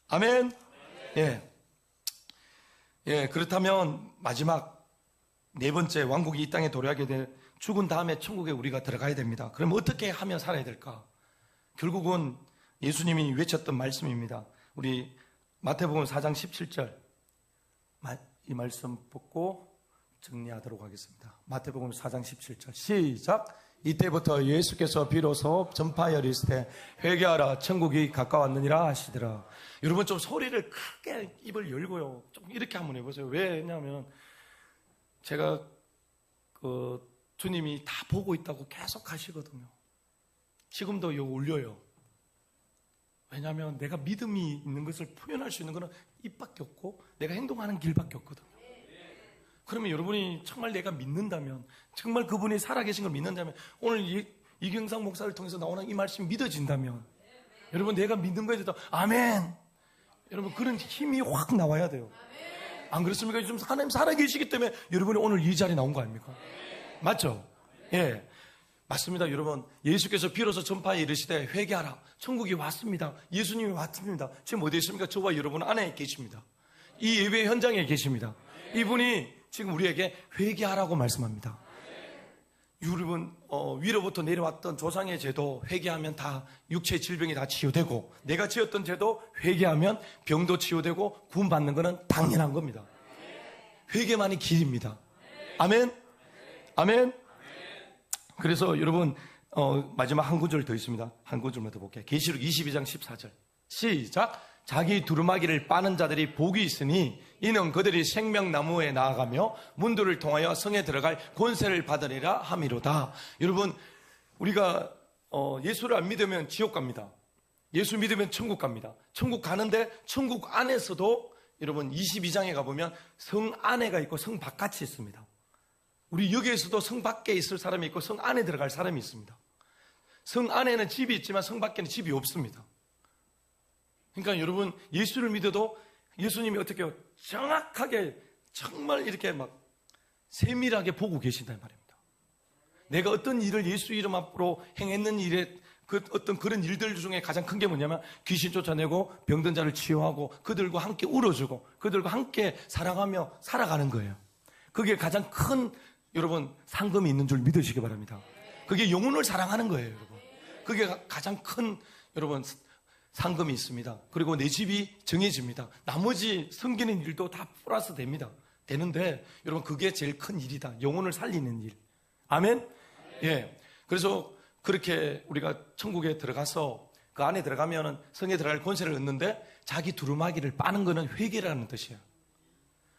아멘? 예. 예, 그렇다면 마지막 네 번째 왕국이 이 땅에 도래하게 될 죽은 다음에 천국에 우리가 들어가야 됩니다. 그럼 어떻게 하면 살아야 될까? 결국은 예수님이 외쳤던 말씀입니다. 우리 마태복음 4장 17절 이 말씀 보고 정리하도록 하겠습니다. 마태복음 4장 17절 시작. 이때부터 예수께서 비로소 전파하여 이르시되 회개하라 천국이 가까웠느니라 하시더라. 여러분 좀 소리를 크게 입을 열고요. 좀 이렇게 한번 해보세요. 왜냐하면 제가 주님이 다 보고 있다고 계속 하시거든요. 지금도 이거 울려요. 왜냐하면 내가 믿음이 있는 것을 표현할 수 있는 것은 입밖에 없고 내가 행동하는 길밖에 없거든요. 그러면 여러분이 정말 내가 믿는다면 정말 그분이 살아계신 걸 믿는다면 오늘 이경상 목사를 통해서 나오는 이 말씀이 믿어진다면 여러분 내가 믿는 거에 대해서 아멘 여러분 그런 힘이 확 나와야 돼요. 안 그렇습니까? 요즘 하나님 살아계시기 때문에 여러분이 오늘 이 자리에 나온 거 아닙니까? 맞죠? 예, 맞습니다. 여러분 예수께서 비로소 전파에 이르시되 회개하라 천국이 왔습니다. 예수님이 왔습니다. 지금 어디에 있습니까? 저와 여러분 안에 계십니다. 이 예배 현장에 계십니다. 이분이 지금 우리에게 회개하라고 말씀합니다. 여러분 위로부터 내려왔던 조상의 죄도 회개하면 다 육체의 질병이 다 치유되고 내가 지었던 죄도 회개하면 병도 치유되고 구원받는 것은 당연한 겁니다. 회개만이 길입니다. 아멘. 아멘. 그래서 여러분 마지막 한 구절 더 있습니다. 한 구절만 더 볼게요. 계시록 22장 14절 시작. 자기 두루마기를 빠는 자들이 복이 있으니 이는 그들이 생명나무에 나아가며 문들을 통하여 성에 들어갈 권세를 받으리라 함이로다. 여러분, 우리가 예수를 안 믿으면 지옥 갑니다. 예수 믿으면 천국 갑니다. 천국 가는데 천국 안에서도 여러분 22장에 가보면 성 안에가 있고 성 바깥이 있습니다. 우리 여기에서도 성 밖에 있을 사람이 있고 성 안에 들어갈 사람이 있습니다. 성 안에는 집이 있지만 성 밖에는 집이 없습니다. 그러니까 여러분, 예수를 믿어도 예수님이 어떻게 해요? 정확하게 정말 이렇게 막 세밀하게 보고 계신다는 말입니다. 내가 어떤 일을 예수 이름 앞으로 행했는 일에 어떤 그런 일들 중에 가장 큰 게 뭐냐면 귀신 쫓아내고 병든 자를 치유하고 그들과 함께 울어주고 그들과 함께 사랑하며 살아가는 거예요. 그게 가장 큰 여러분 상금이 있는 줄 믿으시기 바랍니다. 그게 영혼을 사랑하는 거예요, 여러분. 그게 가장 큰 여러분 상금이 있습니다. 그리고 내 집이 정해집니다. 나머지 섬기는 일도 다 플러스 됩니다. 되는데 여러분, 그게 제일 큰 일이다. 영혼을 살리는 일. 아멘? 예. 그래서 그렇게 우리가 천국에 들어가서 그 안에 들어가면은 성에 들어갈 권세를 얻는데 자기 두루마기를 빠는 거는 회개라는 뜻이에요.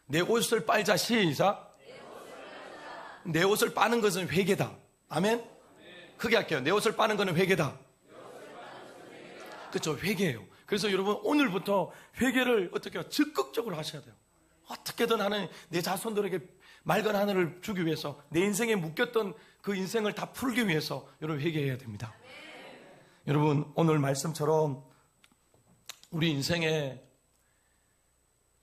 내 옷을 빨자. 시작. 내 옷을 빠는 것은 회개다. 아멘? 크게 할게요. 내 옷을 빠는 것은 회개다. 그렇죠. 회개예요. 그래서 여러분, 오늘부터 회개를 어떻게 해요? 적극적으로 하셔야 돼요. 어떻게든 하는 내 자손들에게 맑은 하늘을 주기 위해서, 내 인생에 묶였던 그 인생을 다 풀기 위해서 여러분 회개해야 됩니다. 여러분, 오늘 말씀처럼 우리 인생에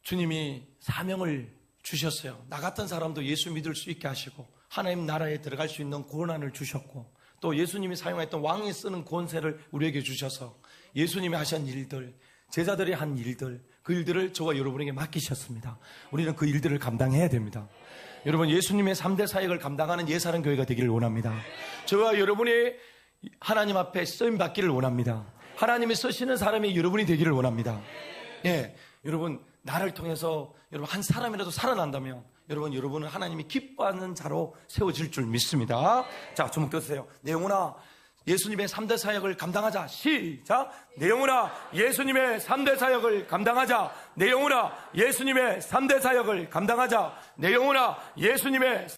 주님이 사명을 주셨어요. 나 같은 사람도 예수 믿을 수 있게 하시고 하나님 나라에 들어갈 수 있는 권한을 주셨고, 또 예수님이 사용했던 왕이 쓰는 권세를 우리에게 주셔서 예수님이 하신 일들, 제자들이 한 일들, 그 일들을 저와 여러분에게 맡기셨습니다. 우리는 그 일들을 감당해야 됩니다. 여러분, 예수님의 3대 사역을 감당하는 예사는 교회가 되기를 원합니다. 저와 여러분이 하나님 앞에 쓰임 받기를 원합니다. 하나님이 쓰시는 사람이 여러분이 되기를 원합니다. 예, 여러분, 나를 통해서 여러분 한 사람이라도 살아난다면 여러분은 하나님이 기뻐하는 자로 세워질 줄 믿습니다. 자, 주목 드세요. 내 영혼아, 예수님의 3대 사역을 감당하자. 시작. 내 영혼아, 예수님의 3대 사역을 감당하자. 내 영혼아, 예수님의 3대 사역을 감당하자. 내 영혼아, 예수님의